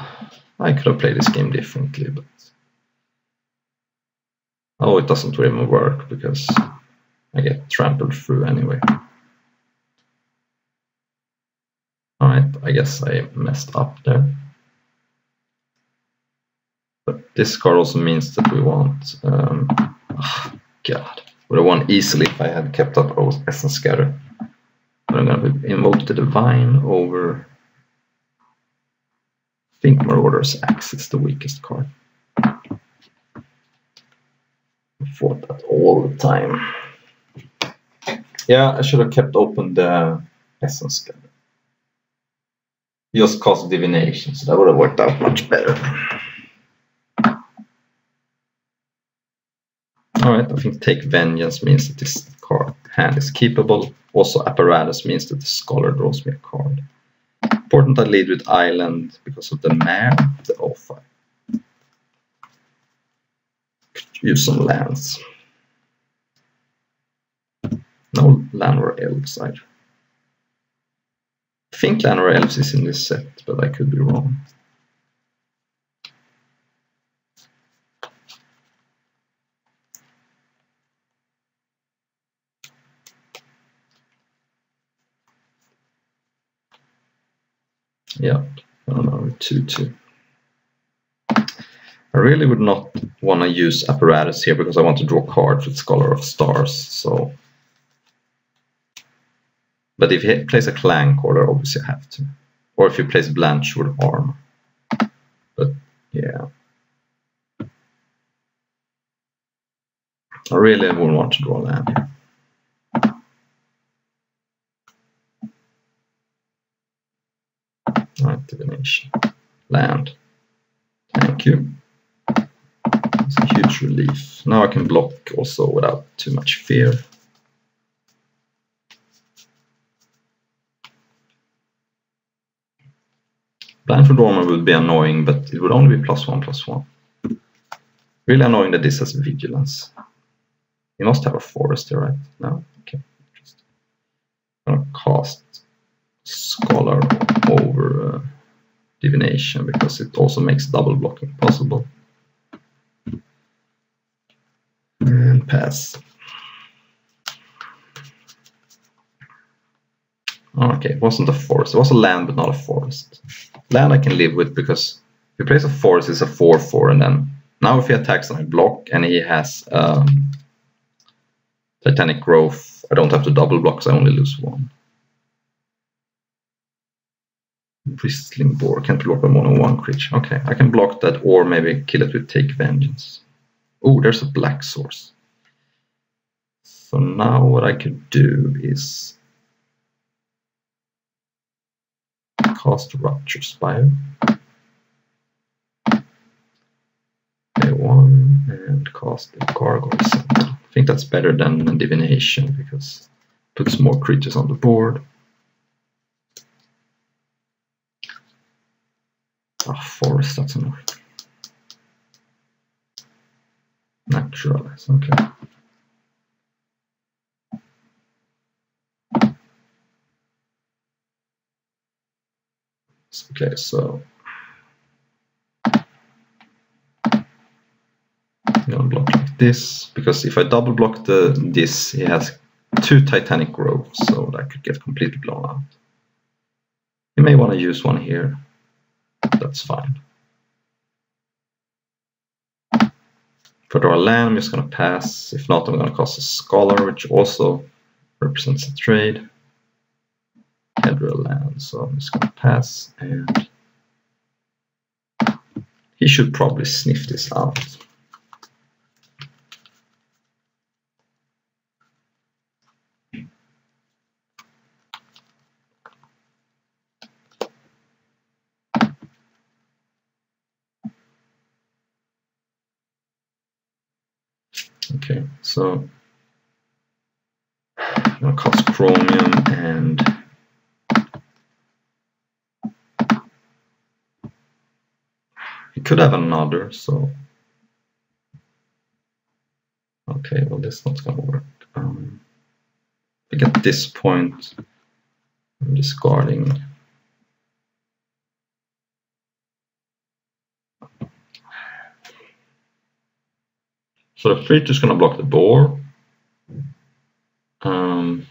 I could have played this game differently, but oh, it doesn't even work because I get trampled through anyway. Alright, I guess I messed up there. But this card also means that we want God, would have won easily if I had kept up Essence Scatter. But I'm gonna invoke the Divine over think Marauder's Axe is the weakest card. I fought that all the time. Yeah, I should have kept open the Essence Scanner. Just cost divination, so that would have worked out much better. Alright, I think Take Vengeance means that this card hand is keepable. Also, Apparatus means that the Scholar draws me a card. Important I lead with Island because of the Mare, the O5. Could use some lands. No land or elves either. I think land or elves is in this set, but I could be wrong. Yeah, I don't know, 2-2. I really would not want to use Apparatus here because I want to draw cards with Scholar of Stars, so... But if he plays a Clank order, obviously I have to. Or if he plays Blanche with Armor. But, yeah. I really wouldn't want to draw land here. Alright, divination. Land. Thank you. It's a huge relief. Now I can block also without too much fear. Blindfold Armor would be annoying, but it would only be +1/+1. Really annoying that this has Vigilance. You must have a forest here, right? No? Okay, interesting. I'm gonna cast Scholar over Divination because it also makes double blocking possible. And pass. Okay, it wasn't a forest. It was a land, but not a forest. Land I can live with because if he plays a forest, it's a 4/4, and then now if he attacks and I block and he has Titanic Growth, I don't have to double block, so I only lose 1. Bristling Boar, can't block a mono 1 creature. Okay, I can block that or maybe kill it with Take Vengeance. Oh, there's a black source. So now what I could do is cast Rupture Spire. Play 1 and cast the Gargoyle Center. I think that's better than Divination because it puts more creatures on the board. Forest, that's enough. Naturalize, okay. Okay, so I'm gonna block like this because if I double block this, he has 2 Titanic Groves, so that could get completely blown out. You may want to use one here. That's fine. For draw a land, I'm just going to pass. If not, I'm going to cast a Scholar, which also represents a trade. I draw a land, so I'm just going to pass. And he should probably sniff this out. Okay, so I'm going to cast Chromium and he could have another, so okay, well this is not going to work. I think at this point I'm discarding. So the Fleet is going to block the door. So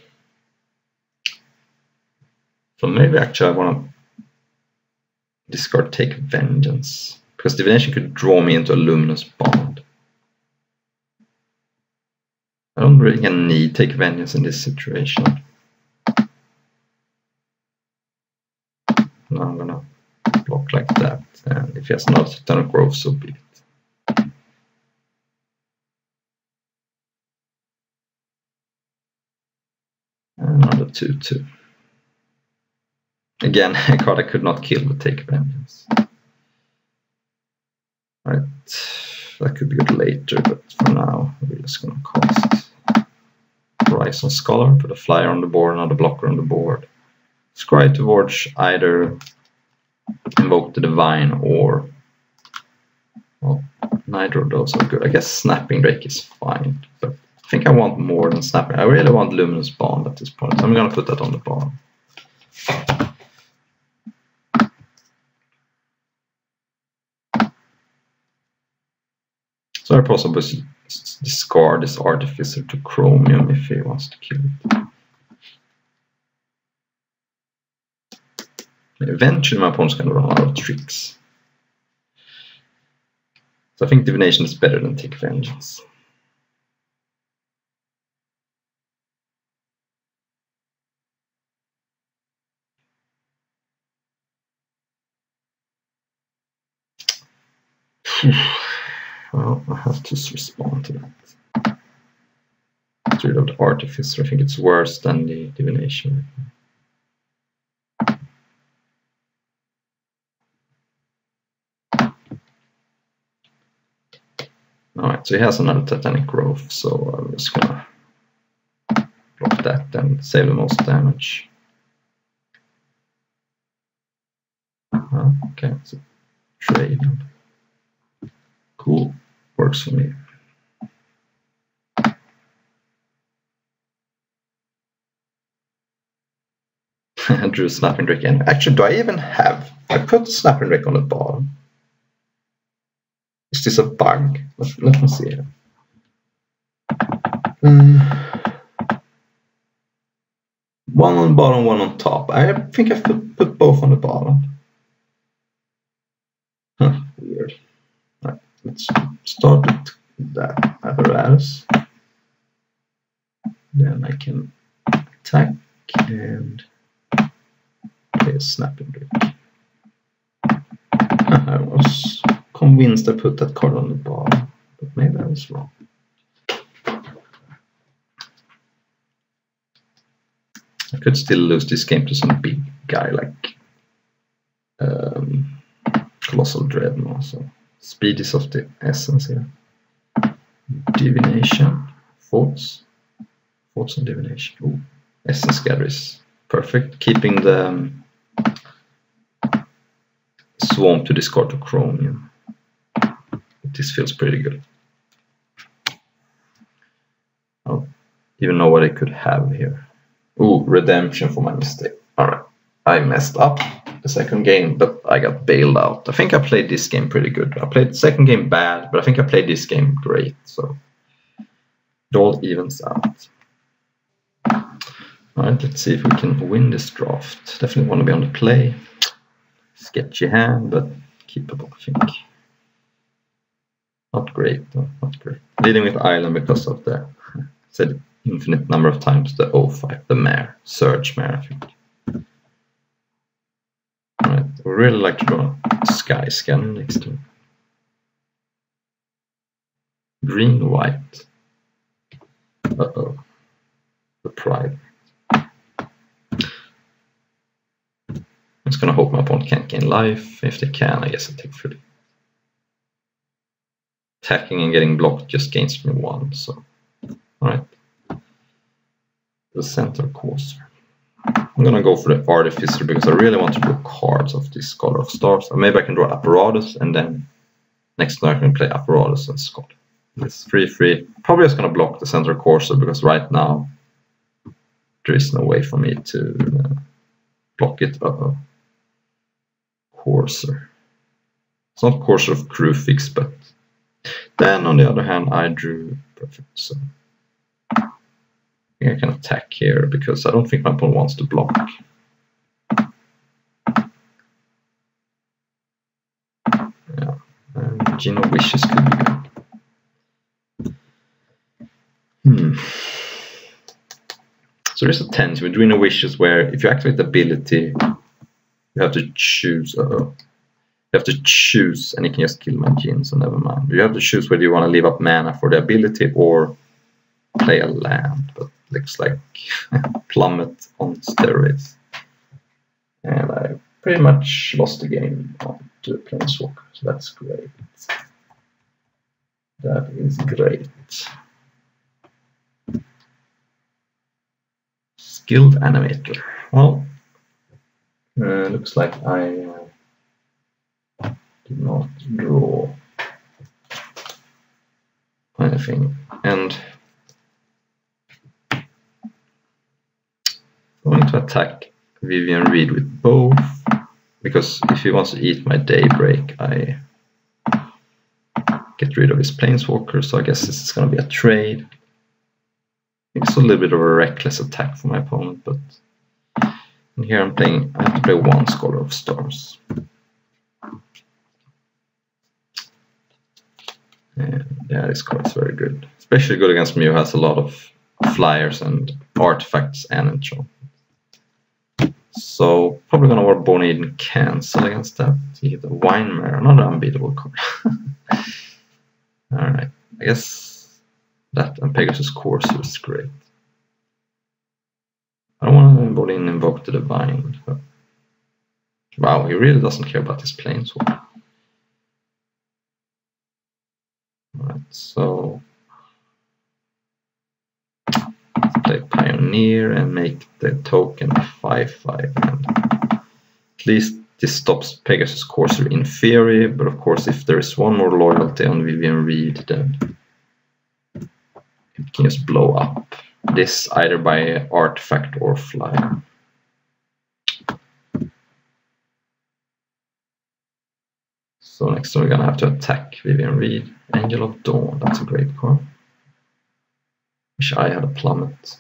maybe actually I want to discard Take Vengeance. Because Divination could draw me into a Luminous Bond. I don't really need Take Vengeance in this situation. Now I'm going to block like that. And if he has another tectonic growth, so be it. Another 2/2. Again, a card I could not kill with Take Vengeance. Right, that could be good later, but for now we're just gonna cast Horizon Scholar, put a flyer on the board, another blocker on the board. Scry towards either Invoke the Divine or, well, neither of those are good. I guess Snapping Drake is fine, but I think I want more than Snapping. I really want Luminous Bond at this point, so I'm gonna put that on the bottom. So I possibly discard this Artificer to Chromium if he wants to kill it. Eventually my opponent's going to run out of tricks. So I think Divination is better than Take Vengeance. Well, I have to respond to that. Get rid of the Artificer. I think it's worse than the Divination. Alright, so he has another Titanic Growth, so I'm just gonna block that and save the most damage. Okay, it's a trade. Cool, works for me. I drew Snapping Drake in. Actually, do I even have? I put Snapping Drake on the bottom. Is this a bug? Let me see. One on the bottom, one on top. I think I put both on the bottom. Huh, weird. Right, let's start with that apparatus. Then I can attack and play a Snapping Drake. I was convinced I put that card on the bottom, but maybe I was wrong. I could still lose this game to some big guy like Colossal Dreadnought. So speed is of the essence here. Divination, thoughts on Divination. Ooh, Essence Gather is perfect, keeping the Swamp to discard to Chromium. This feels pretty good. I don't even know what I could have here. Ooh, redemption for my mistake. Alright, I messed up the second game, but I got bailed out. I think I played this game pretty good. I played the second game bad, but I think I played this game great, so it all evens out. Alright, let's see if we can win this draft. Definitely want to be on the play. Sketchy hand, but keepable, I think. Not great, though, not great. Leading with Island because of the, I said infinite number of times, the O5, the mare, Surge mare, I think. Alright, we really like to draw Sky Scan next turn. Green, white. Uh-oh. The Pride. I'm just gonna hope my opponent can't gain life. If they can, I guess I take 3. Attacking and getting blocked just gains me 1, so alright. The Center Courser. I'm gonna go for the Artificer because I really want to draw cards of this Scholar of Stars. Or maybe I can draw Apparatus and then next turn I can play Apparatus and Scholar. It's 3/3. Probably just gonna block the Center Courser because right now there is no way for me to block it. Uh-oh. Courser. It's not Courser of Crewfix, but then on the other hand I drew perfect, so I think I can attack here because I don't think my opponent wants to block. Yeah, and Gene of Wishes could be good. So there's a tendency with Gene of Wishes where if you activate the ability You have to choose. You have to choose, and you can just kill my Jinn, so never mind. You have to choose whether you want to leave up mana for the ability or play a land. But looks like plummet on steroids. And I pretty much lost the game to the Planeswalker, so that's great. That is great. Skilled Animator. Well, looks like I did not draw anything. And I'm going to attack Vivian Reed with both, because if he wants to eat my Daybreak, I get rid of his Planeswalker, so I guess this is going to be a trade. It's a little bit of a reckless attack for my opponent, but here I have to play one Scholar of Stars. And yeah, this card is very good. Especially good against me, who has a lot of flyers and artifacts and enchantments. So probably gonna work Bone Eden cancel against that. He hit a Winemare, another unbeatable card. Alright, I guess that and Pegasus Courser is great. I don't want to Bone Eden invoke the Divine. But wow, he really doesn't care about his Planeswalker. Alright, so let's play Pioneer and make the token 5/5. And at least this stops Pegasus Courser in theory, but of course if there is one more loyalty on Vivian Reed, then it can just blow up this either by artifact or flyer. So next time we're gonna have to attack Vivian Reed. Angel of Dawn, that's a great card. Wish I had a plummet.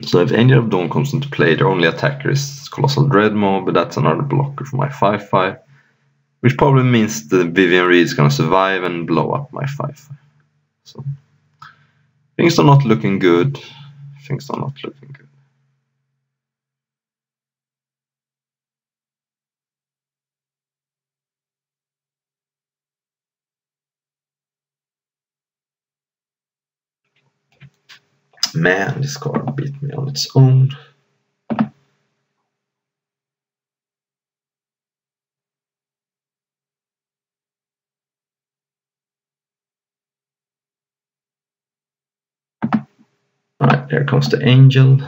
So if Angel of Dawn comes into play, their only attacker is Colossal Dreadmaw, but that's another blocker for my 5/5, which probably means the Vivian Reed is going to survive and blow up my 5/5. So things are not looking good. Things are not looking good. Man, this card beat me on its own. Alright, there comes the Angel.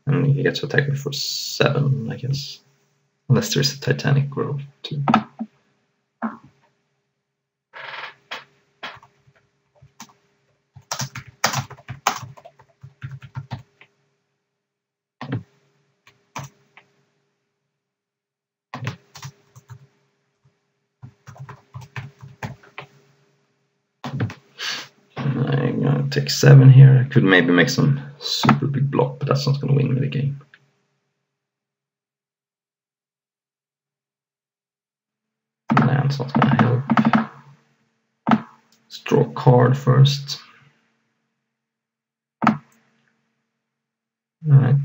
And he gets to attack me for 7, I guess. Unless there's a Titanic Grove too. I'm gonna take 7 here. I could maybe make some super big block, but that's not gonna win me the game. Land's not gonna help. Let's draw a card first. Alright.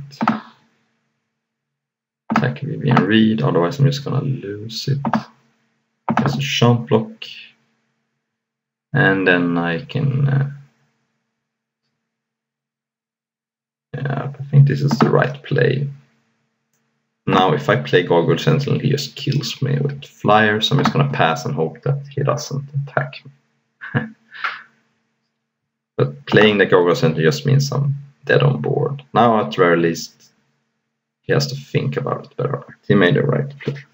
Attack Vivian Reed, otherwise I'm just gonna lose it. There's a shunt block. And then I can yeah, I think this is the right play. Now if I play Gargoyle Sentinel, he just kills me with flyer, so I'm just gonna pass and hope that he doesn't attack me. But playing the Gargoyle Sentinel just means I'm dead on board. Now at the very least he has to think about it better. He made the right play.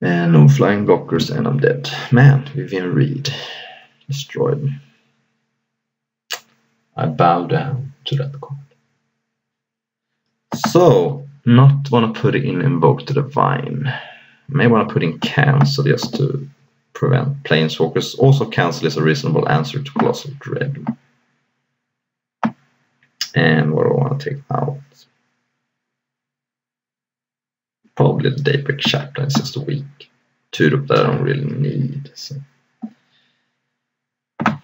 And no flying blockers and I'm dead. Man, Vivian Reed destroyed me. I bow down to that card. So, not want to put it in Invoke the Divine. May want to put in Cancel just to prevent planeswalkers. Also cancel is a reasonable answer to Colossal Dread. And what do I want to take out? Probably the Daybreak Chaplain is just a weak 2-drop that I don't really need. So. I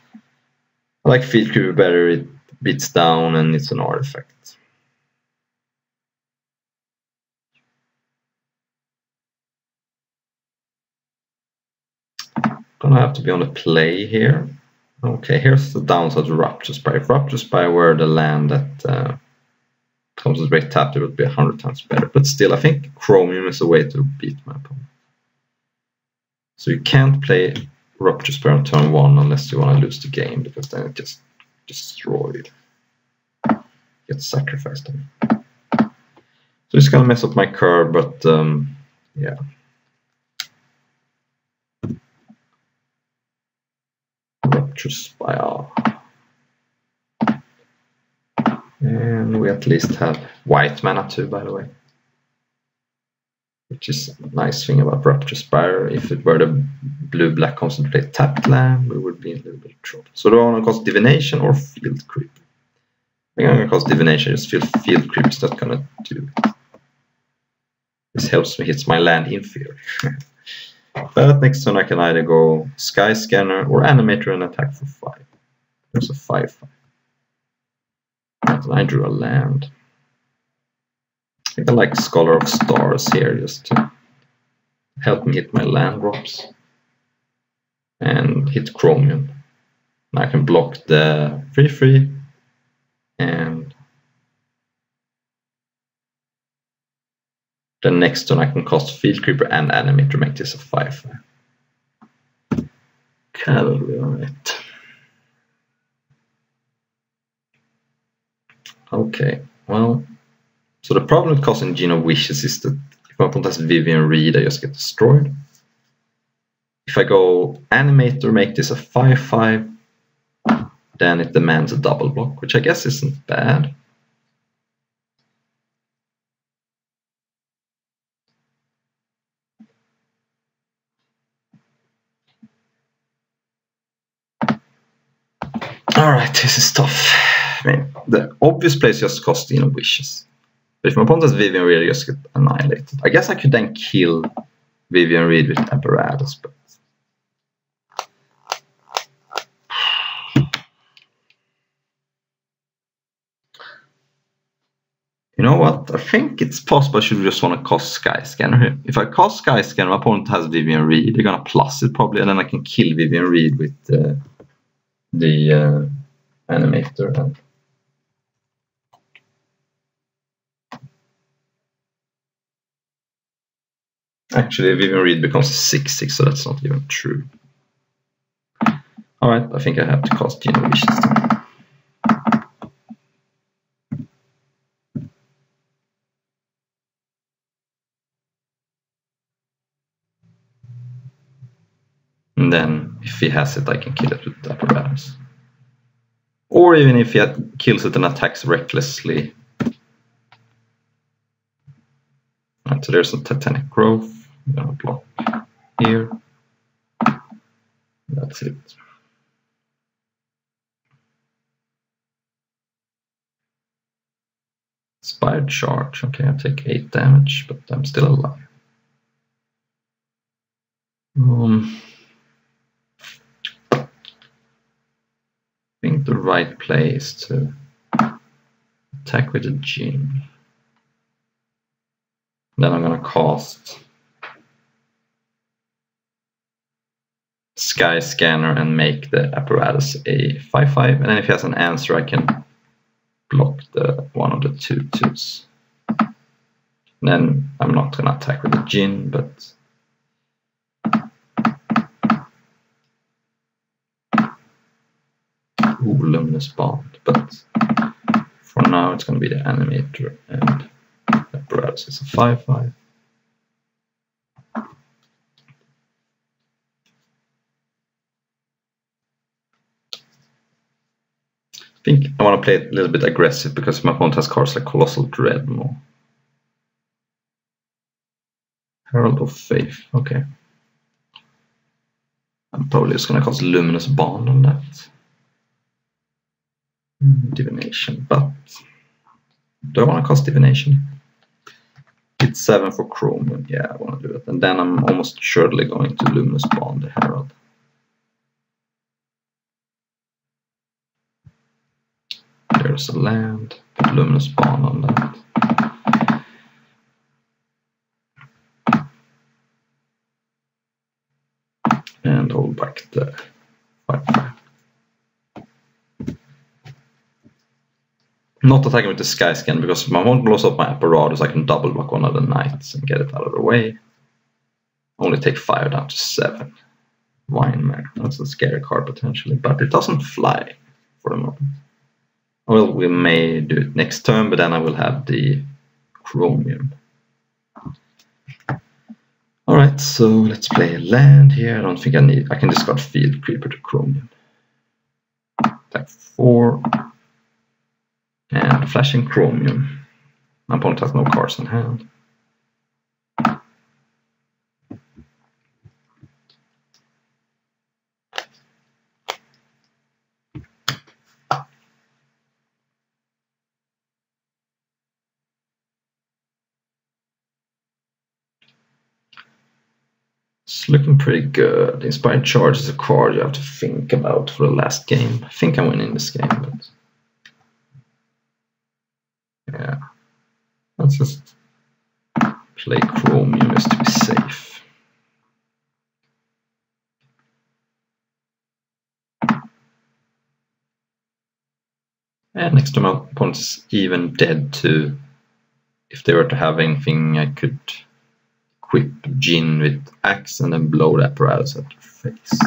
like Field Creeper better, it beats down and it's an artifact. Gonna have to be on the play here. Okay, here's the downside to Rupture Spire. If Rupture Spire were the land that comes with great tap, it would be 100 times better. But still, I think Chromium is a way to beat my opponent. So you can't play Rupture Spire on turn 1 unless you want to lose the game, because then it just destroyed. Gets sacrificed on me. So it's gonna mess up my curve, but yeah. Rupture Spire. And we at least have white mana too, by the way. Which is a nice thing about Rupture Spire. If it were the blue-black concentrate tapped land, we would be in a little bit of trouble. So do I want to cast Divination or Field Creep? I think I'm going to cast Divination, just Field Creep is not going to do it. This helps me hit my land in theory. But next turn I can either go Sky Scanner or Animator and attack for 5. There's a 5/5. And I drew a land. I think I like Scholar of Stars here just to help me hit my land drops. And hit Chromium. And I can block the 3/3 and the next turn I can cast Field Creeper and Animator to make this a 5/5. Cavalry, alright. Okay, well, so the problem with casting Gene of Wishes is that if my opponent has Vivian Reed, I just get destroyed. If I go Animator, make this a 5/5, then it demands a double block, which I guess isn't bad. Alright, this is tough. I mean, the obvious place just cost Gene of Wishes. But if my opponent has Vivian Reed, I just get annihilated. I guess I could then kill Vivian Reed with Apparatus, but you know what? I think it's possible I should just want to cast Sky Scanner here. If I cast Sky Scanner, my opponent has Vivian Reed. They're gonna plus it probably, and then I can kill Vivian Reed with the Animator. And actually, Vivian Reed becomes a 6/6, so that's not even true. Alright, I think I have to cast Gene of Wishes then. And then, if he has it, I can kill it with the Apparatus. Or even if he kills it and attacks recklessly. Right, so there's a Titanic Growth. I'm gonna block here. That's it. Inspired Charge. Okay, I take 8 damage, but I'm still alive. I think the right play is to attack with a Djinn. Then I'm gonna cast Sky Scanner and make the Apparatus a 5/5, and then if he has an answer I can block the one of the 2/2s. Then I'm not gonna attack with the Djinn, but Luminous Bond. But for now it's gonna be the Animator and the Apparatus is a 5/5. I think I want to play it a little bit aggressive because my opponent has cards like Colossal Dread more. Herald of Faith, okay. I'm probably just gonna cast Luminous Bond on that. Divination, but do I want to cast Divination? It's 7 for Chromium. Yeah, I want to do it. And then I'm almost surely going to Luminous Bond the Herald. There's a land. Put Luminous Bond on that. And hold back the 5/5. Not attacking with the Sky Scan, because if my one blows up my apparatus, I can double block one of the knights and get it out of the way. Only take 5 down to 7. Winemare. That's a scary card potentially, but it doesn't fly for the moment. Well, we may do it next turn, but then I will have the Chromium. Alright, so let's play a land here. I don't think I can discard Field Creeper to Chromium. Attack 4. And flashing Chromium. My opponent has no cards in hand. It's looking pretty good. Inspired Charge is a card you have to think about for the last game. I think I'm winning this game, but yeah. Let's just play Chromium just to be safe. And next to my opponent is even dead to, if they were to have anything, I could equip Jin with Axe and then blow the apparatus at their face.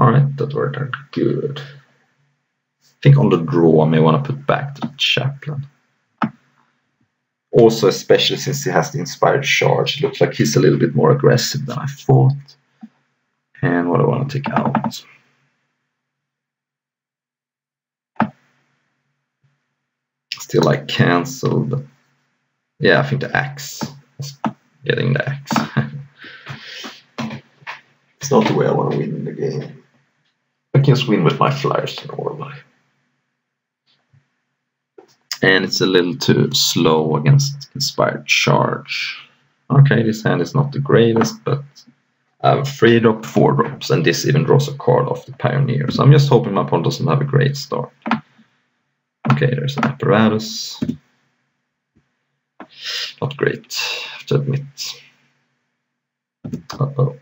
Alright, that worked out good. I think on the draw I may want to put back the Chaplain. Also, especially since he has the Inspired Charge, it looks like he's a little bit more aggressive than I thought. And what I want to take out. Still like cancel, but yeah, I think the Axe. Getting the Axe. It's not the way I want to win the game. I can just win with my flyers normally. And it's a little too slow against Inspired Charge. Okay, this hand is not the greatest, but I have 3 drop, 4 drops, and this even draws a card off the Pioneer. So I'm just hoping my opponent doesn't have a great start. Okay, there's an apparatus. Not great, I have to admit. Uh-oh.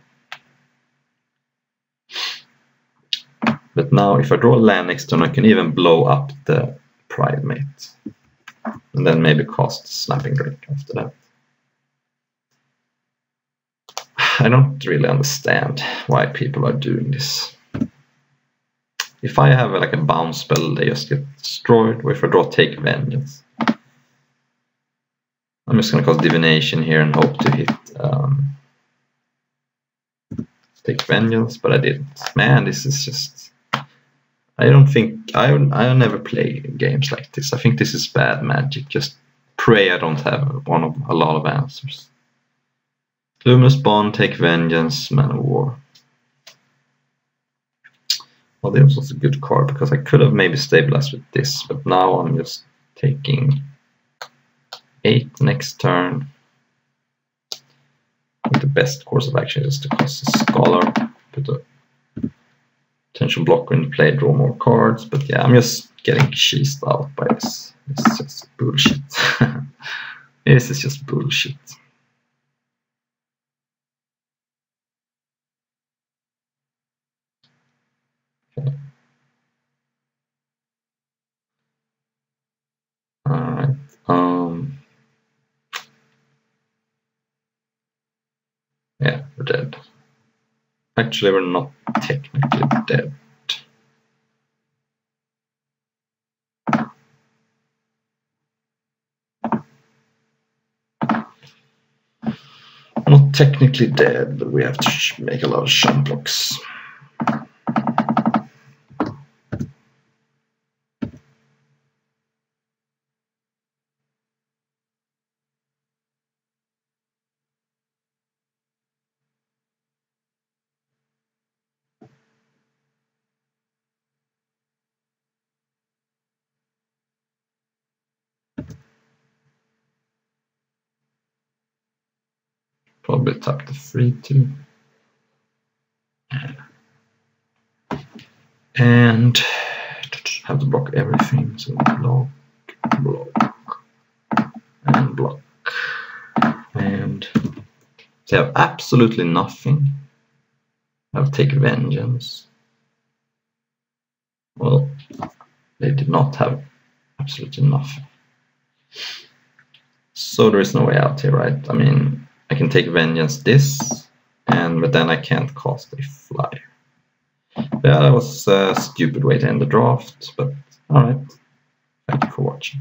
But now if I draw a land next turn, I can even blow up the Pridemate. And then maybe cast Snapping Drake after that. I don't really understand why people are doing this. If I have like a bounce spell, they just get destroyed. Or if I draw Take Vengeance. I'm just going to cast Divination here and hope to hit Take Vengeance, but I didn't. Man, this is just... I don't think... I'll never play games like this. I think this is bad magic. Just pray I don't have a lot of answers. Luminous Bond, Take Vengeance, Man of War. Well, this was a good card because I could have maybe stabilized with this, but now I'm just taking 8 next turn. I think the best course of action is to cast a Scholar, put a potential blocker in play, draw more cards, but yeah, I'm just getting cheesed out by this. This is just bullshit. This is just bullshit. Okay. Alright. Yeah, we're dead. Actually, we're not technically dead. Not technically dead, but we have to make a lot of shunt blocks. Probably tap the 3-2. And have to block everything. So block, block, and block. And they have absolutely nothing. I'll take vengeance. Well, they did not have absolutely nothing. So there is no way out here, right? I mean, I can take vengeance this, but then I can't cast a flyer. Yeah, that was a stupid way to end the draft, but alright. Thank you for watching.